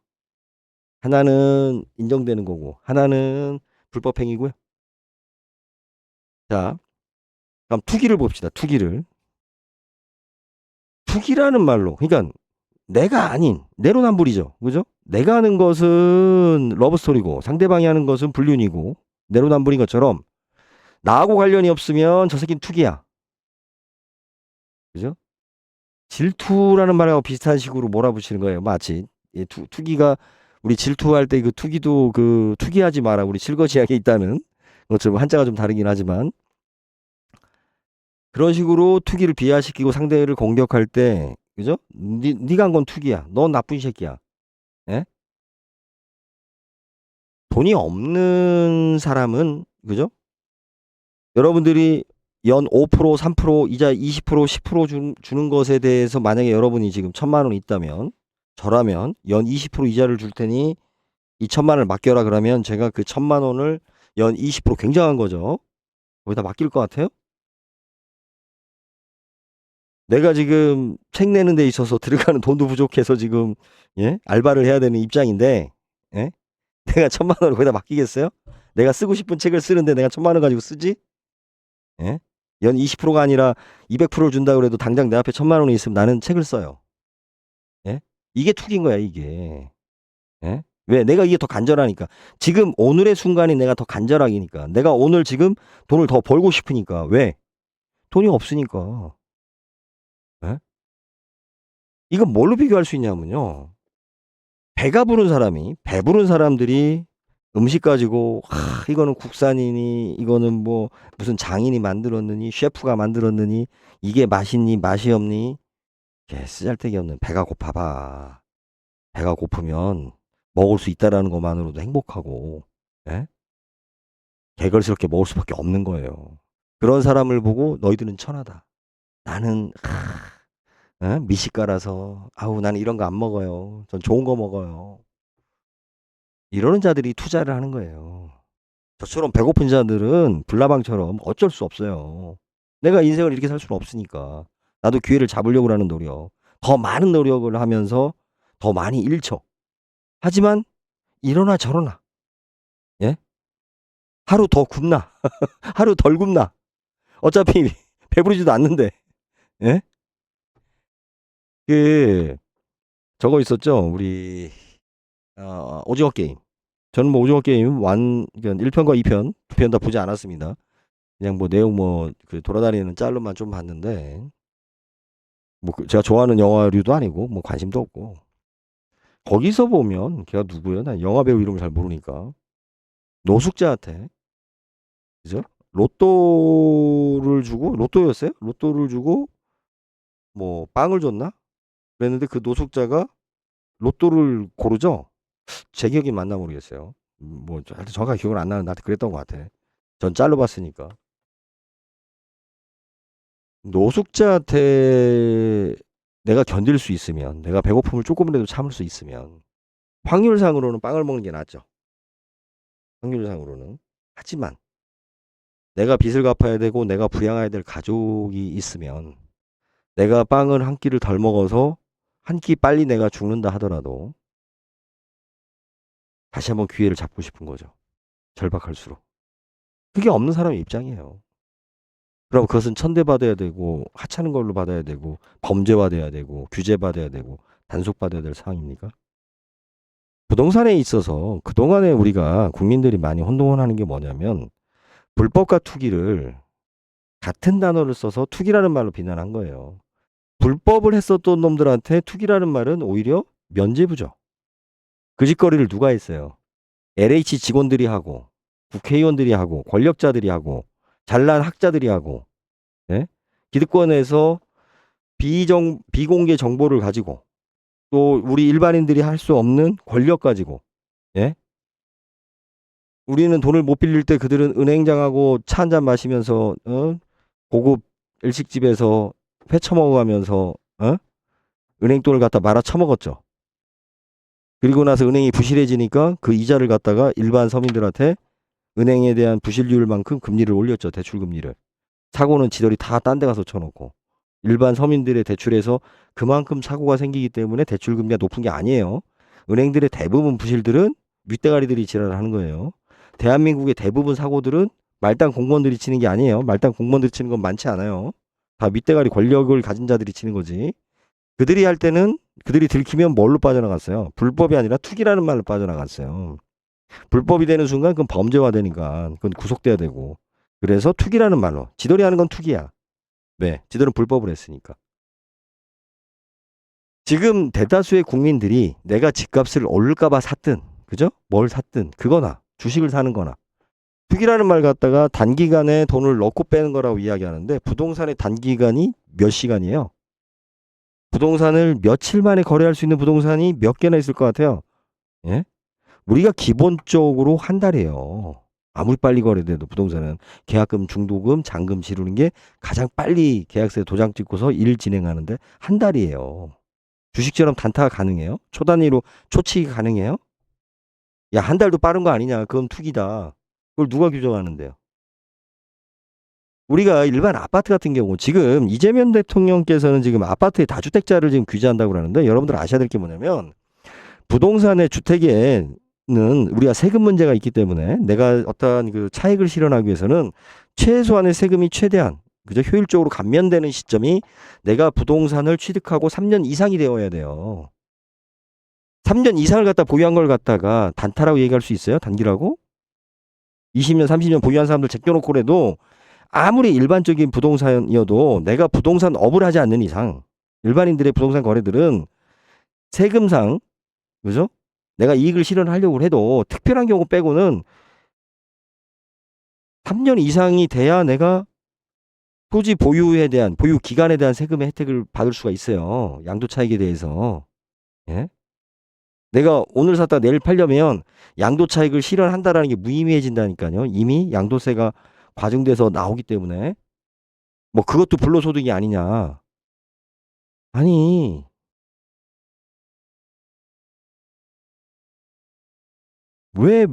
하나는 인정되는 거고 하나는 불법 행위고요. 자, 그럼 투기를 봅시다. 투기를. 투기라는 말로 그러니까 내가 아닌 내로남불이죠. 그죠? 내가 하는 것은 러브스토리고 상대방이 하는 것은 불륜이고 내로남불인 것처럼 나하고 관련이 없으면 저 새끼는 투기야. 그죠? 질투라는 말하고 비슷한 식으로 몰아붙이는 거예요. 마치 투기가 우리 질투할 때 그 투기도 그 투기하지 마라. 우리 실거지하게 있다는 것처럼 한자가 좀 다르긴 하지만 그런 식으로 투기를 비하시키고 상대를 공격할 때 그죠? 네가 한 건 투기야. 넌 나쁜 새끼야. 예? 돈이 없는 사람은 그죠? 여러분들이 연 5%, 3%, 이자 20%, 10% 주는 것에 대해서 만약에 여러분이 지금 1,000만 원 있다면 저라면 연 20% 이자를 줄 테니 이 1,000만 원을 맡겨라 그러면 제가 그 1,000만 원을 연 20% 굉장한 거죠. 거기다 맡길 것 같아요? 내가 지금 책 내는 데 있어서 들어가는 돈도 부족해서 지금 예? 알바를 해야 되는 입장인데 예? 내가 1,000만 원을 거기다 맡기겠어요? 내가 쓰고 싶은 책을 쓰는데 내가 1,000만 원 가지고 쓰지? 예? 연 20%가 아니라 200%를 준다 그래도 당장 내 앞에 1,000만 원이 있으면 나는 책을 써요. 예? 이게 투기인 거야, 이게. 예? 왜? 내가 이게 더 간절하니까. 지금 오늘의 순간이 내가 더 간절하니까. 내가 오늘 지금 돈을 더 벌고 싶으니까. 왜? 돈이 없으니까. 예? 이건 뭘로 비교할 수 있냐면요. 배가 부른 사람이, 배부른 사람들이 음식 가지고 이거는 국산이니 이거는 뭐 무슨 장인이 만들었느니 셰프가 만들었느니 이게 맛있니 맛이 없니 쓰잘데기 없는 배가 고파봐. 배가 고프면 먹을 수 있다라는 것만으로도 행복하고 예? 개걸스럽게 먹을 수밖에 없는 거예요. 그런 사람을 보고 너희들은 천하다. 나는 미식가라서 아우 나는 이런 거 안 먹어요. 전 좋은 거 먹어요. 이러는 자들이 투자를 하는 거예요. 저처럼 배고픈 자들은 불나방처럼 어쩔 수 없어요. 내가 인생을 이렇게 살 수는 없으니까. 나도 기회를 잡으려고 하는 노력. 더 많은 노력을 하면서 더 많이 잃죠. 하지만 이러나 저러나. 예? 하루 더 굶나. 하루 덜 굶나. 어차피 배부르지도 않는데. 예? 저거 있었죠. 우리 오징어 게임. 저는 뭐 오징어 게임 1편과 2편, 2편 다 보지 않았습니다. 그냥 뭐 내용 그 돌아다니는 짤로만 좀 봤는데 뭐 제가 좋아하는 영화류도 아니고 뭐 관심도 없고 거기서 보면 걔가 누구예요? 난 영화 배우 이름을 잘 모르니까 노숙자한테 그죠? 로또를 주고 로또였어요? 로또를 주고 뭐 빵을 줬나? 그랬는데 그 노숙자가 로또를 고르죠? 제 기억이 맞나 모르겠어요. 뭐 하여튼 정확하게 기억은 안 나는데 그랬던 것 같아. 전 짤로 봤으니까. 노숙자한테 내가 견딜 수 있으면 내가 배고픔을 조금이라도 참을 수 있으면 확률상으로는 빵을 먹는 게 낫죠. 확률상으로는. 하지만 내가 빚을 갚아야 되고 내가 부양해야 될 가족이 있으면 내가 빵을 한 끼를 덜 먹어서 한 끼 빨리 내가 죽는다 하더라도 다시 한번 기회를 잡고 싶은 거죠. 절박할수록. 그게 없는 사람의 입장이에요. 그럼 그것은 천대받아야 되고 하찮은 걸로 받아야 되고 범죄화돼야 되고 규제받아야 되고 단속받아야 될 상황입니까? 부동산에 있어서 그동안에 우리가 국민들이 많이 혼동하는 게 뭐냐면 불법과 투기를 같은 단어를 써서 투기라는 말로 비난한 거예요. 불법을 했었던 놈들한테 투기라는 말은 오히려 면죄부죠. 그 짓거리를 누가 했어요? LH 직원들이 하고 국회의원들이 하고 권력자들이 하고 잘난 학자들이 하고 예? 기득권에서 비공개 정보를 가지고 또 우리 일반인들이 할 수 없는 권력 가지고 예? 우리는 돈을 못 빌릴 때 그들은 은행장하고 차 한잔 마시면서 고급 일식집에서 회 처먹어가면서 은행 돈을 갖다 말아 처먹었죠. 그리고 나서 은행이 부실해지니까 그 이자를 갖다가 일반 서민들한테 은행에 대한 부실률만큼 금리를 올렸죠. 대출 금리를. 사고는 지들이 다 딴 데 가서 쳐놓고 일반 서민들의 대출에서 그만큼 사고가 생기기 때문에 대출 금리가 높은 게 아니에요. 은행들의 대부분 부실들은 윗대가리들이 지랄을 하는 거예요. 대한민국의 대부분 사고들은 말단 공무원들이 치는 게 아니에요. 말단 공무원들이 치는 건 많지 않아요. 다 윗대가리 권력을 가진 자들이 치는 거지. 그들이 할 때는 그들이 들키면 뭘로 빠져나갔어요? 불법이 아니라 투기라는 말로 빠져나갔어요. 불법이 되는 순간 그건 범죄화 되니까 그건 구속돼야 되고. 그래서 투기라는 말로. 지들이 하는 건 투기야. 왜? 지들은 불법을 했으니까. 지금 대다수의 국민들이 내가 집값을 오를까봐 샀든, 그죠? 뭘 샀든, 그거나, 주식을 사는 거나. 투기라는 말 갖다가 단기간에 돈을 넣고 빼는 거라고 이야기하는데, 부동산의 단기간이 몇 시간이에요? 부동산을 며칠 만에 거래할 수 있는 부동산이 몇 개나 있을 것 같아요? 예? 우리가 기본적으로 한 달이에요. 아무리 빨리 거래돼도 부동산은 계약금, 중도금, 잔금 치르는 게 가장 빨리 계약서에 도장 찍고서 일 진행하는데 한 달이에요. 주식처럼 단타가 가능해요? 초 단위로 초치기 가능해요? 야, 한 달도 빠른 거 아니냐? 그건 투기다. 그걸 누가 규정하는데요? 우리가 일반 아파트 같은 경우 지금 이재명 대통령께서는 지금 아파트의 다주택자를 지금 규제한다고 그러는데 여러분들 아셔야 될 게 뭐냐면 부동산의 주택에는 우리가 세금 문제가 있기 때문에 내가 어떠한 그 차익을 실현하기 위해서는 최소한의 세금이 최대한 그죠? 효율적으로 감면되는 시점이 내가 부동산을 취득하고 3년 이상이 되어야 돼요. 3년 이상을 갖다 보유한 걸 갖다가 단타라고 얘기할 수 있어요? 단기라고? 20년, 30년 보유한 사람들 제껴놓고 그래도 아무리 일반적인 부동산이어도 내가 부동산 업을 하지 않는 이상 일반인들의 부동산 거래들은 세금상 그죠? 내가 이익을 실현하려고 해도 특별한 경우 빼고는 3년 이상이 돼야 내가 토지 보유에 대한 보유 기간에 대한 세금의 혜택을 받을 수가 있어요. 양도 차익에 대해서. 예? 내가 오늘 샀다 내일 팔려면 양도 차익을 실현한다라는 게 무의미해진다니까요. 이미 양도세가 과징돼서 나오기 때문에 뭐 그것도 불로소득이 아니냐. 아니 왜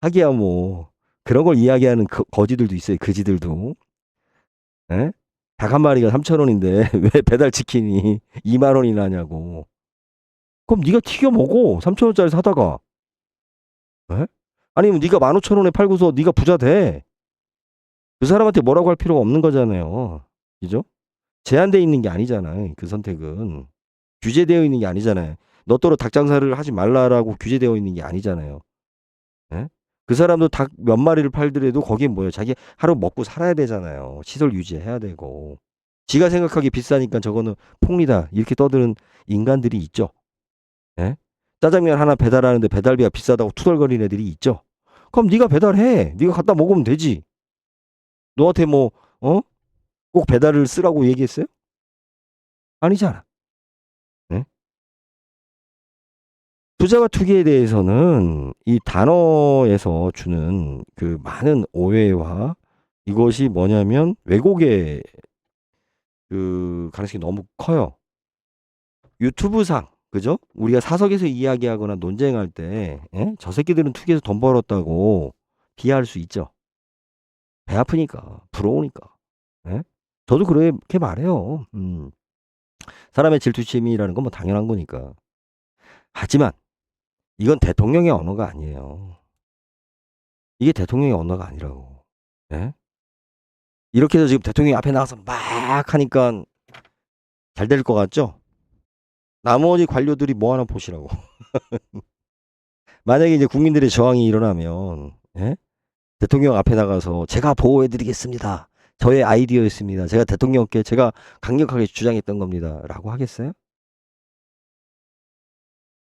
하기야 뭐 그런 걸 이야기하는 거지들도 있어요. 그지들도. 예? 닭 한 마리가 3,000원인데 왜 배달 치킨이 2만 원이나 하냐고. 그럼 네가 튀겨 먹어. 3,000원짜리 사다가. 예? 아니면 네가 15,000원에 팔고서 네가 부자 돼. 그 사람한테 뭐라고 할 필요가 없는 거잖아요. 그죠? 제한되어 있는 게 아니잖아요. 그 선택은. 규제되어 있는 게 아니잖아요. 너더러 닭 장사를 하지 말라라고 규제되어 있는 게 아니잖아요. 예? 그 사람도 닭 몇 마리를 팔더라도 거기에 뭐예요? 자기 하루 먹고 살아야 되잖아요. 시설 유지해야 되고. 지가 생각하기 비싸니까 저거는 폭리다. 이렇게 떠드는 인간들이 있죠. 예? 짜장면 하나 배달하는데 배달비가 비싸다고 투덜거리는 애들이 있죠. 그럼 네가 배달해. 네가 갖다 먹으면 되지. 너한테 뭐 꼭 배달을 쓰라고 얘기했어요? 아니잖아. 예? 투자와 투기에 대해서는 이 단어에서 주는 그 많은 오해와 이것이 뭐냐면 왜곡의 그 가능성이 너무 커요. 유튜브상 그죠? 우리가 사석에서 이야기하거나 논쟁할 때 저 새끼들은 투기해서 돈 벌었다고 비하할 수 있죠. 배 아프니까 부러우니까. 예? 저도 그렇게 말해요. 사람의 질투심이라는 건 뭐 당연한 거니까. 하지만 이건 대통령의 언어가 아니에요. 이게 대통령의 언어가 아니라고. 예? 이렇게 해서 지금 대통령이 앞에 나가서 막 하니까 잘 될 것 같죠? 나머지 관료들이 뭐 하나 보시라고. 만약에 이제 국민들의 저항이 일어나면 예? 대통령 앞에 나가서 제가 보호해드리겠습니다. 저의 아이디어였습니다. 제가 대통령께 제가 강력하게 주장했던 겁니다. 라고 하겠어요?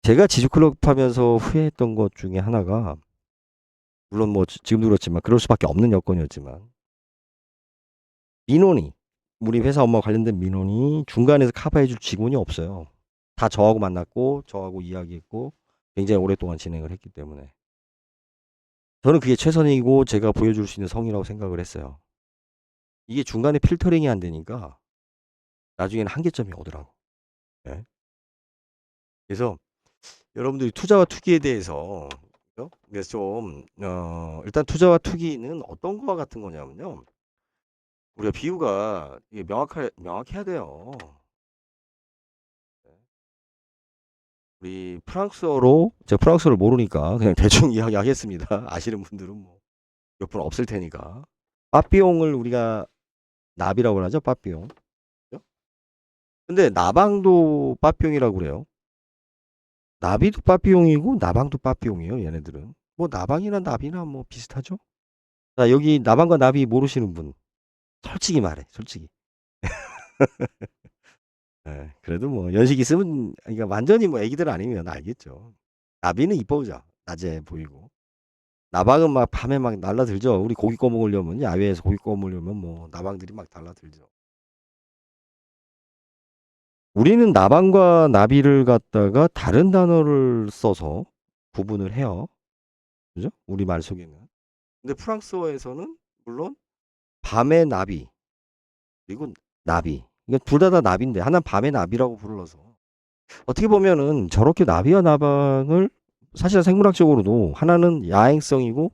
제가 지주클럽 하면서 후회했던 것 중에 하나가 물론 뭐 지금도 그렇지만 그럴 수밖에 없는 여건이었지만 민원이 우리 회사 업무와 관련된 민원이 중간에서 커버해줄 직원이 없어요. 다 저하고 만났고 저하고 이야기했고 굉장히 오랫동안 진행을 했기 때문에 저는 그게 최선이고 제가 보여줄 수 있는 성이라고 생각을 했어요. 이게 중간에 필터링이 안 되니까 나중에는 한계점이 오더라고. 예? 그래서 여러분들이 투자와 투기에 대해서 그래서 좀 일단 투자와 투기는 어떤 거와 같은 거냐면요. 우리가 비유가 이게 명확해야 돼요. 우리 프랑스어로 제가 프랑스어를 모르니까 그냥 대충 이야기하겠습니다. 아시는 분들은 뭐 몇 분 없을 테니까. 빠삐용을 우리가 나비라고 하죠. 빠삐용. 그죠? 근데 나방도 빠삐용이라고 그래요. 나비도 빠삐용이고 나방도 빠삐용이에요. 얘네들은. 뭐 나방이나 나비나 뭐 비슷하죠. 자, 여기 나방과 나비 모르시는 분 솔직히 말해. 솔직히. 예, 그래도 뭐 연식 있으면 그러니까 완전히 뭐 애기들 아니면 알겠죠. 나비는 이뻐져. 낮에 보이고. 나방은 막 밤에 막 날라들죠. 우리 고기 꺼 먹으려면 야외에서 고기 꺼 먹으려면 뭐 나방들이 막 달라들죠. 우리는 나방과 나비를 갖다가 다른 단어를 써서 구분을 해요. 그죠? 우리말 속에는. 근데 프랑스어에서는 물론 밤의 나비 그리고 나비. 이게 둘 다 나비인데 하나는 밤의 나비라고 불러서 어떻게 보면은 저렇게 나비와 나방을 사실 생물학적으로도 하나는 야행성이고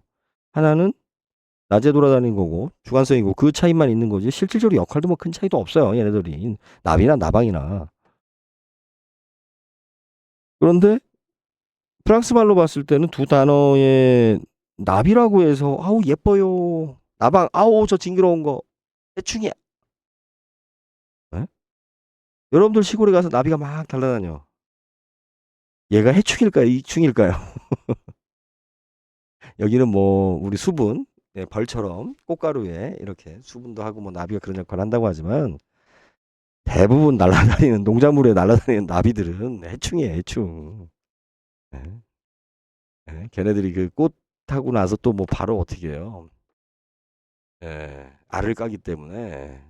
하나는 낮에 돌아다니는 거고 주관성이고 그 차이만 있는 거지 실질적으로 역할도 뭐 큰 차이도 없어요. 얘네들이 나비나 나방이나. 그런데 프랑스 말로 봤을 때는 두 단어의 나비라고 해서 아우 예뻐요. 나방 아우 저 징그러운 거 해충이야. 에? 여러분들 시골에 가서 나비가 막 달려다녀. 얘가 해충일까요? 이충일까요? 여기는 뭐 우리 수분 네, 벌처럼 꽃가루에 이렇게 수분도 하고 뭐 나비가 그런 역할을 한다고 하지만 대부분 날아다니는 농작물에 날아다니는 나비들은 해충이에요. 해충. 예. 예, 걔네들이 그 꽃 타고 나서 또 뭐 바로 어떻게 해요? 예, 알을 까기 때문에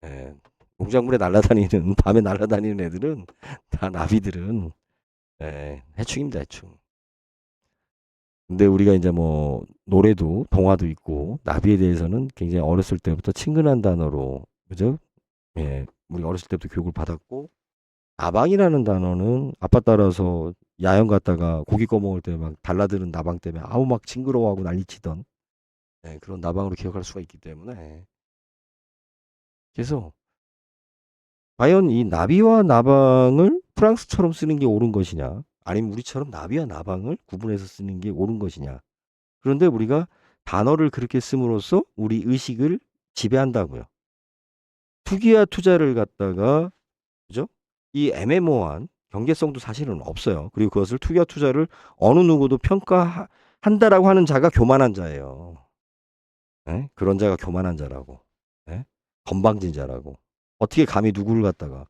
예, 농작물에 날아다니는 밤에 날아다니는 애들은 다 나비들은 예, 해충입니다. 해충. 근데 우리가 이제 뭐 노래도 동화도 있고 나비에 대해서는 굉장히 어렸을 때부터 친근한 단어로 그죠? 예, 우리 어렸을 때부터 교육을 받았고 나방이라는 단어는 아빠 따라서 야영 갔다가 고기 꺼먹을 때 막 달라드는 나방 때문에 아우 막 징그러워하고 난리치던 예, 그런 나방으로 기억할 수가 있기 때문에 그래서 과연 이 나비와 나방을 프랑스처럼 쓰는 게 옳은 것이냐 아니면 우리처럼 나비와 나방을 구분해서 쓰는 게 옳은 것이냐 그런데 우리가 단어를 그렇게 씀으로써 우리 의식을 지배한다고요. 투기와 투자를 갖다가 그죠? 이 애매모호한 경계성도 사실은 없어요. 그리고 그것을 투기와 투자를 어느 누구도 평가한다라고 하는 자가 교만한 자예요. 예? 그런 자가 교만한 자라고. 예? 건방진 자라고. 어떻게 감히 누구를 갖다가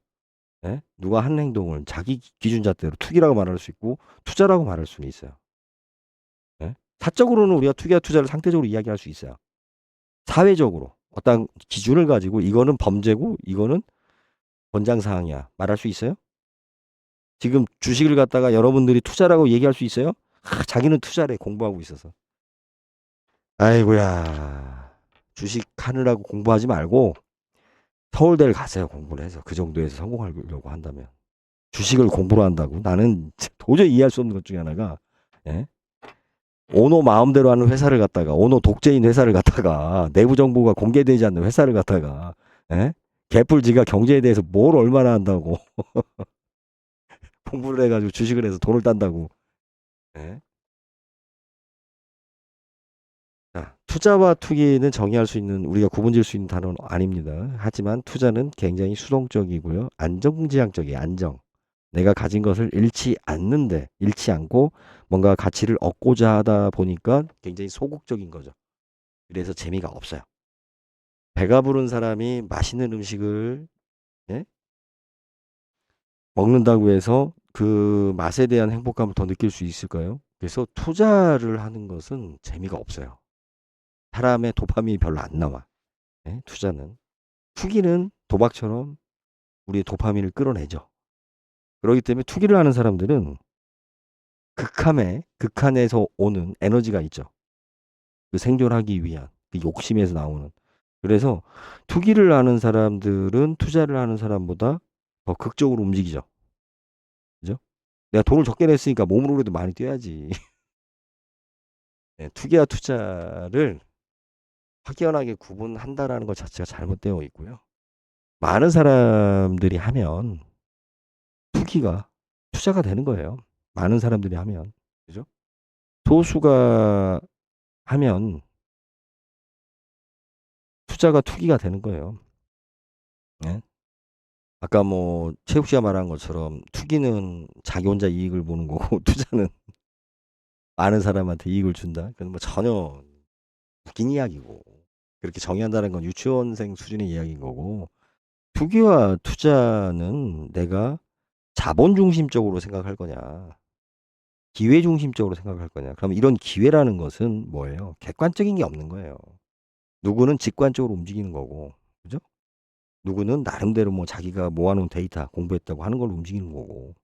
예? 누가 한 행동을 자기 기준잣대로 투기라고 말할 수 있고 투자라고 말할 수는 있어요. 예? 사적으로는 우리가 투기와 투자를 상대적으로 이야기할 수 있어요. 사회적으로 어떤 기준을 가지고 이거는 범죄고 이거는 권장사항이야 말할 수 있어요? 지금 주식을 갖다가 여러분들이 투자라고 얘기할 수 있어요? 자기는 투자래 공부하고 있어서. 아이고야 주식 하느라고 공부하지 말고 서울대를 가세요. 공부를 해서 그 정도에서 성공하려고 한다면 주식을 공부로 한다고 나는 도저히 이해할 수 없는 것 중에 하나가 예? 오너 마음대로 하는 회사를 갖다가 오너 독재인 회사를 갖다가 내부 정보가 공개되지 않는 회사를 갖다가 예? 개뿔지가 경제에 대해서 뭘 얼마나 한다고 공부를 해가지고 주식을 해서 돈을 딴다고 예? 자, 투자와 투기는 정의할 수 있는 우리가 구분질 수 있는 단어는 아닙니다. 하지만 투자는 굉장히 수동적이고요. 안정지향적이에요. 안정. 내가 가진 것을 잃지 않고 뭔가 가치를 얻고자 하다 보니까 굉장히 소극적인 거죠. 그래서 재미가 없어요. 배가 부른 사람이 맛있는 음식을 예? 먹는다고 해서 그 맛에 대한 행복감을 더 느낄 수 있을까요? 그래서 투자를 하는 것은 재미가 없어요. 사람의 도파민이 별로 안 나와. 예? 투자는. 투기는 도박처럼 우리의 도파민을 끌어내죠. 그렇기 때문에 투기를 하는 사람들은 극한에서 오는 에너지가 있죠. 그 생존하기 위한 그 욕심에서 나오는. 그래서 투기를 하는 사람들은 투자를 하는 사람보다 더 극적으로 움직이죠. 그죠? 내가 돈을 적게 냈으니까 몸으로라도 많이 뛰어야지. 네, 투기와 투자를 확연하게 구분한다라는 것 자체가 잘못되어 있고요. 많은 사람들이 하면 투기가 투자가 되는 거예요. 많은 사람들이 하면. 그죠? 소수가 하면 투자가 투기가 되는 거예요. 예? 아까 뭐 최욱 씨가 말한 것처럼 투기는 자기 혼자 이익을 보는 거고 투자는 많은 사람한테 이익을 준다. 그건 뭐 전혀 웃긴 이야기고 그렇게 정의한다는 건 유치원생 수준의 이야기인 거고 투기와 투자는 내가 자본 중심적으로 생각할 거냐 기회 중심적으로 생각할 거냐. 그럼 이런 기회라는 것은 뭐예요? 객관적인 게 없는 거예요. 누구는 직관적으로 움직이는 거고 그죠? 누구는 나름대로 뭐 자기가 모아놓은 데이터 공부했다고 하는 걸로 움직이는 거고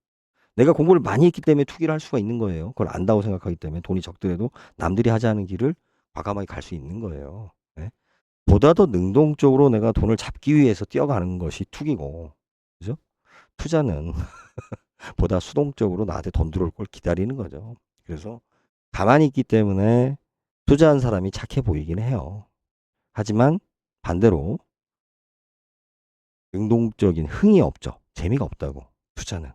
내가 공부를 많이 했기 때문에 투기를 할 수가 있는 거예요. 그걸 안다고 생각하기 때문에 돈이 적더라도 남들이 하지 않은 길을 과감하게 갈 수 있는 거예요. 예? 보다 더 능동적으로 내가 돈을 잡기 위해서 뛰어가는 것이 투기고 그죠? 투자는 보다 수동적으로 나한테 돈 들어올 걸 기다리는 거죠. 그래서 가만히 있기 때문에 투자한 사람이 착해 보이긴 해요. 하지만 반대로 능동적인 흥이 없죠. 재미가 없다고 투자는.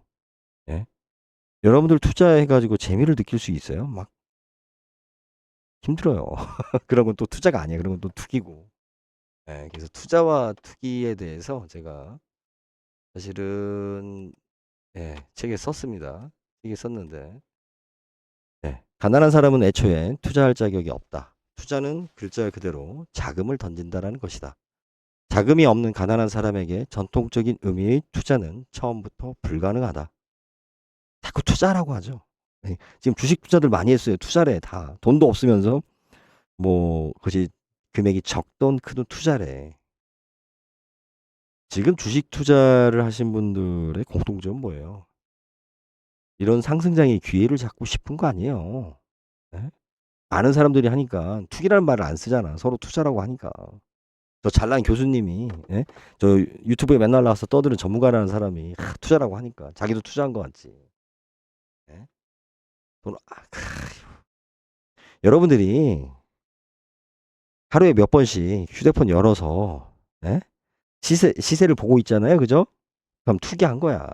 예? 여러분들 투자해가지고 재미를 느낄 수 있어요? 막 힘들어요. 그런 건 또 투자가 아니에요. 그런 건 또 투기고. 예, 그래서 투자와 투기에 대해서 제가 사실은 책에 썼습니다. 책에 썼는데 가난한 사람은 애초에 투자할 자격이 없다. 투자는 글자 그대로 자금을 던진다라는 것이다. 자금이 없는 가난한 사람에게 전통적인 의미의 투자는 처음부터 불가능하다. 자꾸 투자라고 하죠. 지금 주식 투자들 많이 했어요. 투자래 다. 돈도 없으면서 뭐 그것이 금액이 적던 크든 투자래. 지금 주식 투자를 하신 분들의 공통점은 뭐예요? 이런 상승장의 기회를 잡고 싶은 거 아니에요. 예? 많은 사람들이 하니까 투기라는 말을 안 쓰잖아. 서로 투자라고 하니까. 저 잘난 교수님이 저 유튜브에 맨날 나와서 떠드는 전문가라는 사람이 투자라고 하니까 자기도 투자한 거 같지. 예? 여러분들이 하루에 몇 번씩 휴대폰 열어서 시세를 보고 있잖아요. 그죠? 그럼 투기한 거야.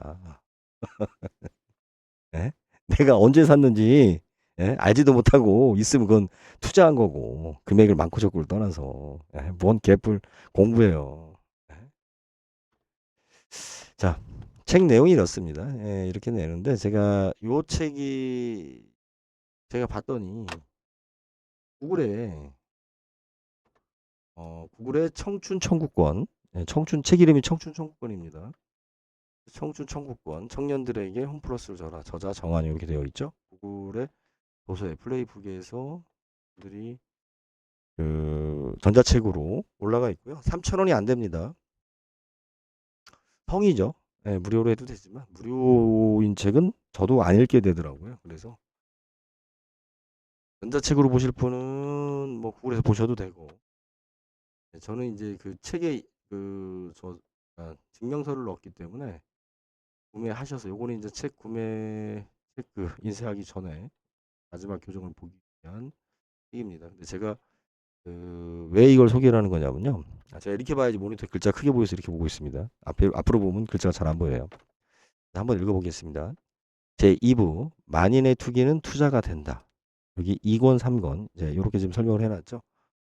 예? 내가 언제 샀는지 알지도 못하고 있으면 그건 투자한 거고 금액을 많고 적고를 떠나서 뭔 개뿔 공부해요. 자, 책 내용이 이렇습니다. 이렇게 내는데 제가 요 책이 제가 봤더니 구글에 청춘 청구권 청춘 책 이름이 청춘 청구권입니다. 청춘 청구권 청년들에게 홈플러스를 줘라. 저자 정한이 이렇게 되어 있죠. 구글의 도서에 플레이북에서 분들이 그 전자책으로 올라가 있고요. 3,000원이 안 됩니다. 성이죠. 무료로 해도 되지만 무료인 책은 저도 안 읽게 되더라고요. 그래서 전자책으로 보실 분은 뭐 구글에서 보셔도 되고 저는 이제 그 책에 증명서를 넣었기 때문에 구매하셔서 요거는 이제 책 구매 체크 인쇄하기 전에 마지막 교정을 보기 위한 책입니다. 근데 제가 왜 이걸 소개를 하는 거냐면요. 제가 이렇게 봐야지 모니터에 글자 크게 보여서 이렇게 보고 있습니다. 앞으로 보면 글자가 잘 안 보여요. 한번 읽어보겠습니다. 제 2부 만인의 투기는 투자가 된다. 여기 2권 3권 이제 이렇게 지금 설명을 해놨죠.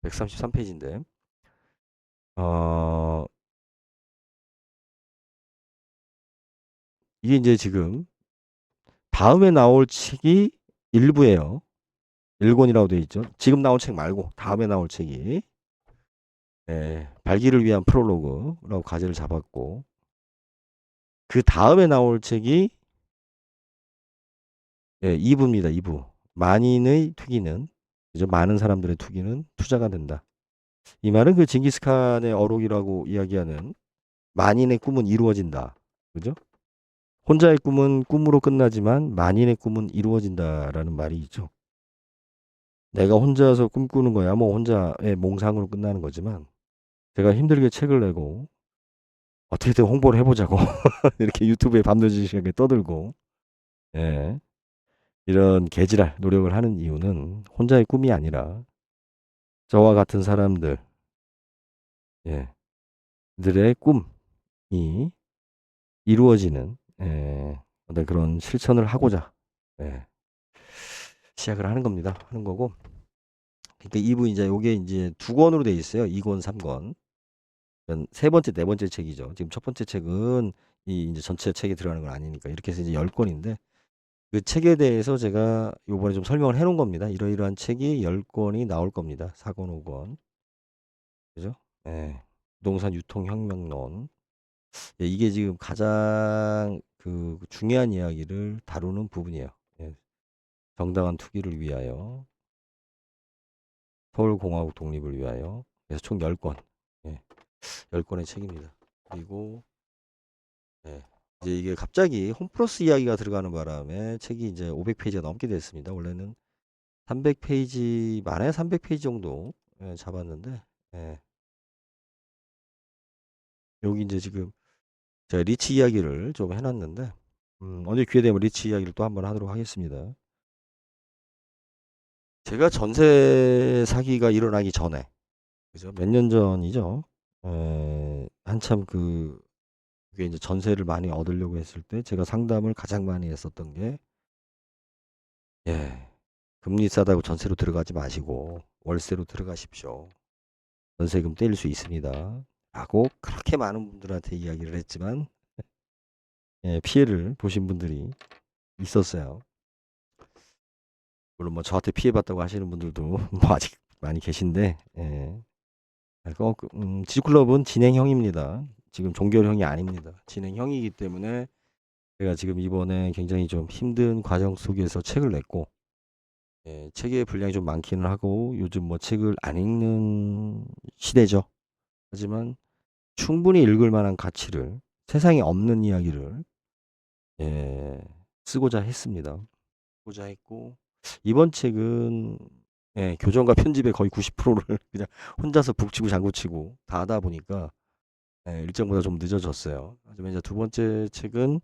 133페이지인데 이게 이제 지금 다음에 나올 책이 1부예요. 1권이라고 되어 있죠. 지금 나온 책 말고 다음에 나올 책이 발기를 위한 프롤로그라고 가제를 잡았고 그 다음에 나올 책이 2부입니다. 2부. 만인의 투기는 그죠? 많은 사람들의 투기는 투자가 된다. 이 말은 그 징기스칸의 어록이라고 이야기하는 만인의 꿈은 이루어진다. 그죠? 혼자의 꿈은 꿈으로 끝나지만 만인의 꿈은 이루어진다라는 말이 있죠. 내가 혼자서 꿈꾸는 거야 뭐 혼자의 몽상으로 끝나는 거지만 제가 힘들게 책을 내고 어떻게든 홍보를 해보자고 이렇게 유튜브에 밤늦은 시간에 떠들고 이런 개지랄 노력을 하는 이유는 혼자의 꿈이 아니라 저와 같은 사람들 예, 그들의 꿈이 이루어지는 어떤 그런 실천을 하고자 예, 시작을 하는 겁니다. 하는 거고. 그러니까 2부 이제 요게 이제 두 권으로 돼 있어요. 2권, 3권. 세 번째, 네 번째 책이죠. 지금 첫 번째 책은 이 이제 전체 책에 들어가는 건 아니니까 이렇게 해서 이제 10권인데 그 책에 대해서 제가 요번에 좀 설명을 해 놓은 겁니다. 이러이러한 책이 10권이 나올 겁니다. 4권, 5권. 그죠? 예. 부동산 유통혁명론. 예, 이게 지금 가장 그 중요한 이야기를 다루는 부분이에요. 예. 정당한 투기를 위하여, 서울공화국 독립을 위하여. 그래서 총 10권. 예. 10권의 책입니다. 그리고 예. 이제 이게 갑자기 홈플러스 이야기가 들어가는 바람에 책이 이제 500페이지가 넘게 됐습니다. 원래는 300페이지, 많아야 300페이지 정도 예, 잡았는데, 예. 여기 이제 지금 제가 리치 이야기를 좀 해놨는데, 언제 기회 되면 리치 이야기를 또 한번 하도록 하겠습니다. 제가 전세 사기가 일어나기 전에, 그죠? 몇 년 전이죠. 한참 그게 이제 전세를 많이 얻으려고 했을 때 제가 상담을 가장 많이 했었던 게, 예, 금리 싸다고 전세로 들어가지 마시고 월세로 들어가십시오. 전세금 떼일 수 있습니다. 라고 그렇게 많은 분들한테 이야기를 했지만, 예, 피해를 보신 분들이 있었어요. 물론 뭐 저한테 피해봤다고 하시는 분들도 뭐 아직 많이 계신데, 예. 지주클럽은 진행형입니다. 지금 종결형이 아닙니다. 진행형이기 때문에 제가 지금 이번에 굉장히 좀 힘든 과정 속에서 책을 냈고, 예, 책의 분량이 좀 많기는 하고 요즘 뭐 책을 안 읽는 시대죠. 하지만 충분히 읽을 만한 가치를, 세상에 없는 이야기를 예, 쓰고자 했습니다. 쓰고자 했고 이번 책은 예, 교정과 편집의 거의 90%를 그냥 혼자서 북치고 장구치고 다 하다 보니까 예, 일정보다 좀 늦어졌어요. 하지만 이제 두 번째 책은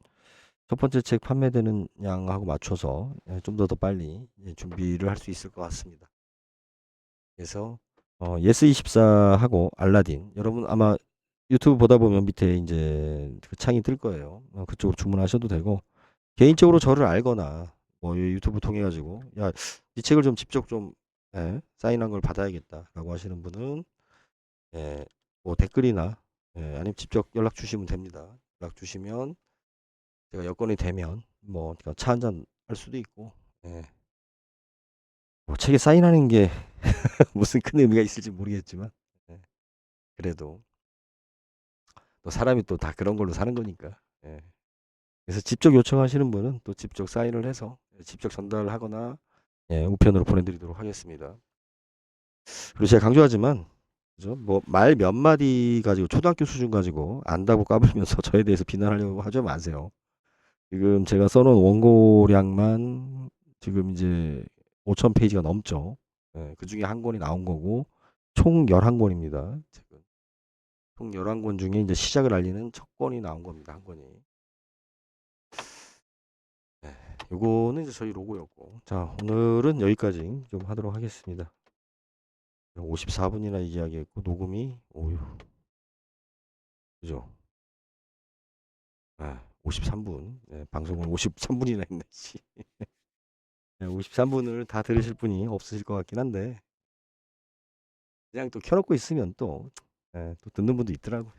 첫 번째 책 판매되는 양하고 맞춰서 예, 좀 더 빨리 예, 준비를 할 수 있을 것 같습니다. 그래서 예스24하고 알라딘 여러분 아마 유튜브 보다 보면 밑에 이제 그 창이 뜰 거예요. 그쪽으로 주문하셔도 되고 개인적으로 저를 알거나 뭐 유튜브 통해 가지고 야, 이 책을 좀 직접 좀 예, 사인한 걸 받아야겠다라고 하시는 분은 예, 뭐 댓글이나 예, 아니면 직접 연락 주시면 됩니다. 연락 주시면 제가 여건이 되면 뭐 차 한잔 할 수도 있고 예. 뭐 책에 사인하는 게 무슨 큰 의미가 있을지 모르겠지만 예, 그래도 또 사람이 또 다 그런 걸로 사는 거니까 예. 그래서 직접 요청하시는 분은 또 직접 사인을 해서 직접 전달하거나 예, 우편으로 보내드리도록 하겠습니다. 그리고 제가 강조하지만 그죠? 뭐 말 몇 마디 가지고 초등학교 수준 가지고 안다고 까불면서 저에 대해서 비난하려고 하지 마세요. 지금 제가 써놓은 원고량만 지금 이제 5,000페이지가 넘죠. 예, 그 중에 한 권이 나온 거고 총 11권입니다. 지금 총 11권 중에 이제 시작을 알리는 첫 권이 나온 겁니다. 한 권이. 네, 요거는 이제 저희 로고였고. 자, 오늘은 여기까지 좀 하도록 하겠습니다. 54분이나 이야기했고, 녹음이, 오유, 그죠? 53분. 네, 방송을 53분이나 했네, 씨. 53분을 다 들으실 분이 없으실 것 같긴 한데, 그냥 또 켜놓고 있으면 또, 또 듣는 분도 있더라고요.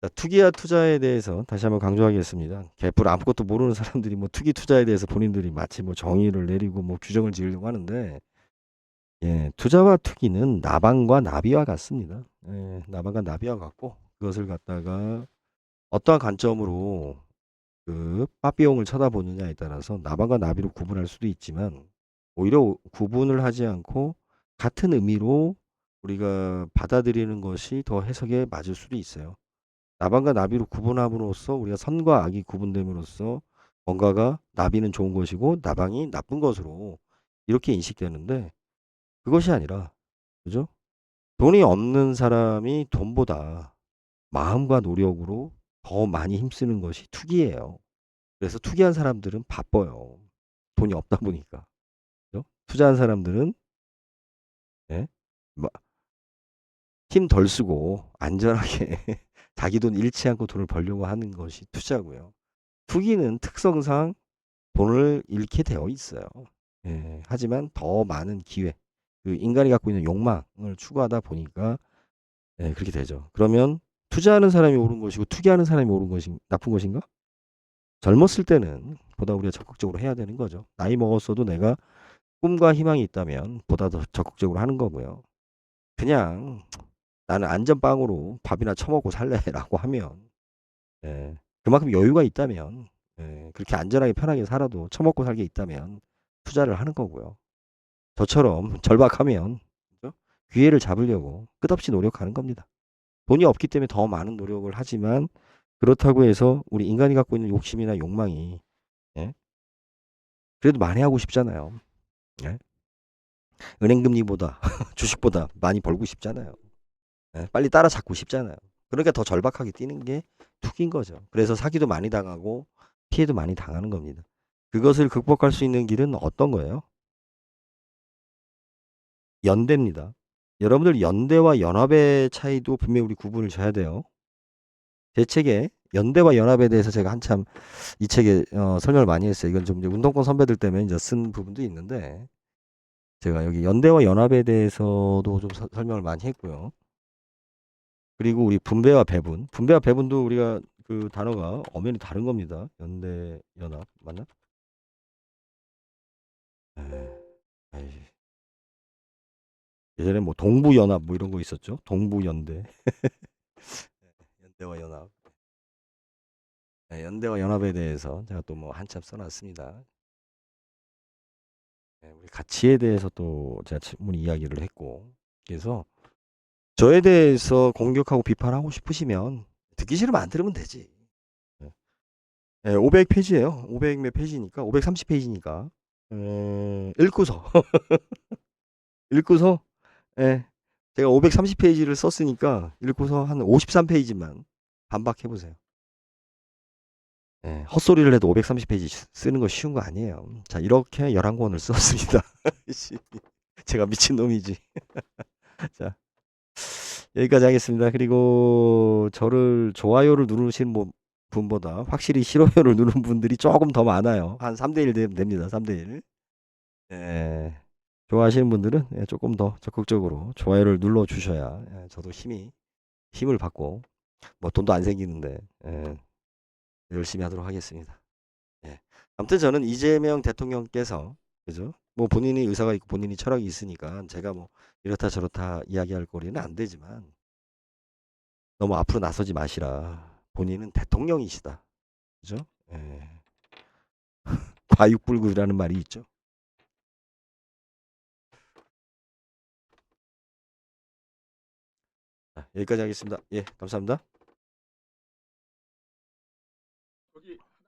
자, 투기와 투자에 대해서 다시 한번 강조하겠습니다. 개뿔 아무것도 모르는 사람들이 뭐 투기 투자에 대해서 본인들이 마치 뭐 정의를 내리고 뭐 규정을 지으려고 하는데, 예, 투자와 투기는 나방과 나비와 같습니다. 예, 나방과 나비와 같고 그것을 갖다가 어떠한 관점으로 그 빠삐용을 쳐다보느냐에 따라서 나방과 나비로 구분할 수도 있지만 오히려 구분을 하지 않고 같은 의미로 우리가 받아들이는 것이 더 해석에 맞을 수도 있어요. 나방과 나비로 구분함으로써 우리가 선과 악이 구분됨으로써 뭔가가 나비는 좋은 것이고 나방이 나쁜 것으로 이렇게 인식되는데 그것이 아니라 그죠? 돈이 없는 사람이 돈보다 마음과 노력으로 더 많이 힘쓰는 것이 투기예요. 그래서 투기한 사람들은 바빠요. 돈이 없다 보니까. 그죠? 투자한 사람들은 예? 마- 힘 덜 쓰고 안전하게 자기 돈 잃지 않고 돈을 벌려고 하는 것이 투자고요. 투기는 특성상 돈을 잃게 되어 있어요. 예, 하지만 더 많은 기회, 그 인간이 갖고 있는 욕망을 추구하다 보니까 예, 그렇게 되죠. 그러면 투자하는 사람이 옳은 것이고 투기하는 사람이 옳은 것인 나쁜 것인가? 젊었을 때는 보다 우리가 적극적으로 해야 되는 거죠. 나이 먹었어도 내가 꿈과 희망이 있다면 보다 더 적극적으로 하는 거고요. 그냥 나는 안전빵으로 밥이나 처먹고 살래라고 하면 예, 그만큼 여유가 있다면 예, 그렇게 안전하게 편하게 살아도 처먹고 살게 있다면 투자를 하는 거고요. 저처럼 절박하면 그죠? 기회를 잡으려고 끝없이 노력하는 겁니다. 돈이 없기 때문에 더 많은 노력을 하지만 그렇다고 해서 우리 인간이 갖고 있는 욕심이나 욕망이 예? 그래도 많이 하고 싶잖아요. 예? 은행 금리보다 주식보다 많이 벌고 싶잖아요. 예? 빨리 따라잡고 싶잖아요. 그러니까 더 절박하게 뛰는 게 투기인 거죠. 그래서 사기도 많이 당하고 피해도 많이 당하는 겁니다. 그것을 극복할 수 있는 길은 어떤 거예요? 연대입니다. 여러분들 연대와 연합의 차이도 분명히 우리 구분을 져야 돼요. 제 책에 연대와 연합에 대해서 제가 한참 이 책에 설명을 많이 했어요. 이건 좀 이제 운동권 선배들 때문에 이제 쓴 부분도 있는데 제가 여기 연대와 연합에 대해서도 좀 설명을 많이 했고요. 그리고 우리 분배와 배분, 분배와 배분도 우리가 그 단어가 엄연히 다른 겁니다. 연대, 연합 맞나? 에이, 예전에 뭐 동부연합 뭐 이런 거 있었죠. 동부연대, 연대와 연합. 네, 연대와 연합에 대해서 제가 또 뭐 한참 써놨습니다. 네, 우리 가치에 대해서 또 제가 충분히 이야기를 했고, 그래서 저에 대해서 공격하고 비판하고 싶으시면 듣기 싫으면 안 들으면 되지. 네, 500페이지예요. 500 몇 페이지니까 530페이지니까 읽고서 읽고서 예, 제가 530페이지를 썼으니까 읽고서 한 53페이지만 반박해 보세요. 예, 헛소리를 해도 530페이지 쓰는 거 쉬운 거 아니에요. 자, 이렇게 11권을 썼습니다. 제가 미친놈이지. 자, 여기까지 하겠습니다. 그리고 저를 좋아요를 누르신 분보다 확실히 싫어요를 누르는 분들이 조금 더 많아요. 한 3대1 됩니다. 3대1. 예, 좋아하시는 분들은 예, 조금 더 적극적으로 좋아요를 눌러주셔야 예, 저도 힘을 받고 뭐 돈도 안 생기는데 예, 열심히 하도록 하겠습니다. 예. 아무튼 저는 이재명 대통령께서 그죠? 뭐 본인이 의사가 있고 본인이 철학이 있으니까 제가 뭐 이렇다 저렇다 이야기할 거리는 안 되지만 너무 앞으로 나서지 마시라. 본인은 대통령이시다. 그죠? 예. 과육불급이라는 말이 있죠. 자, 여기까지 하겠습니다. 예, 감사합니다.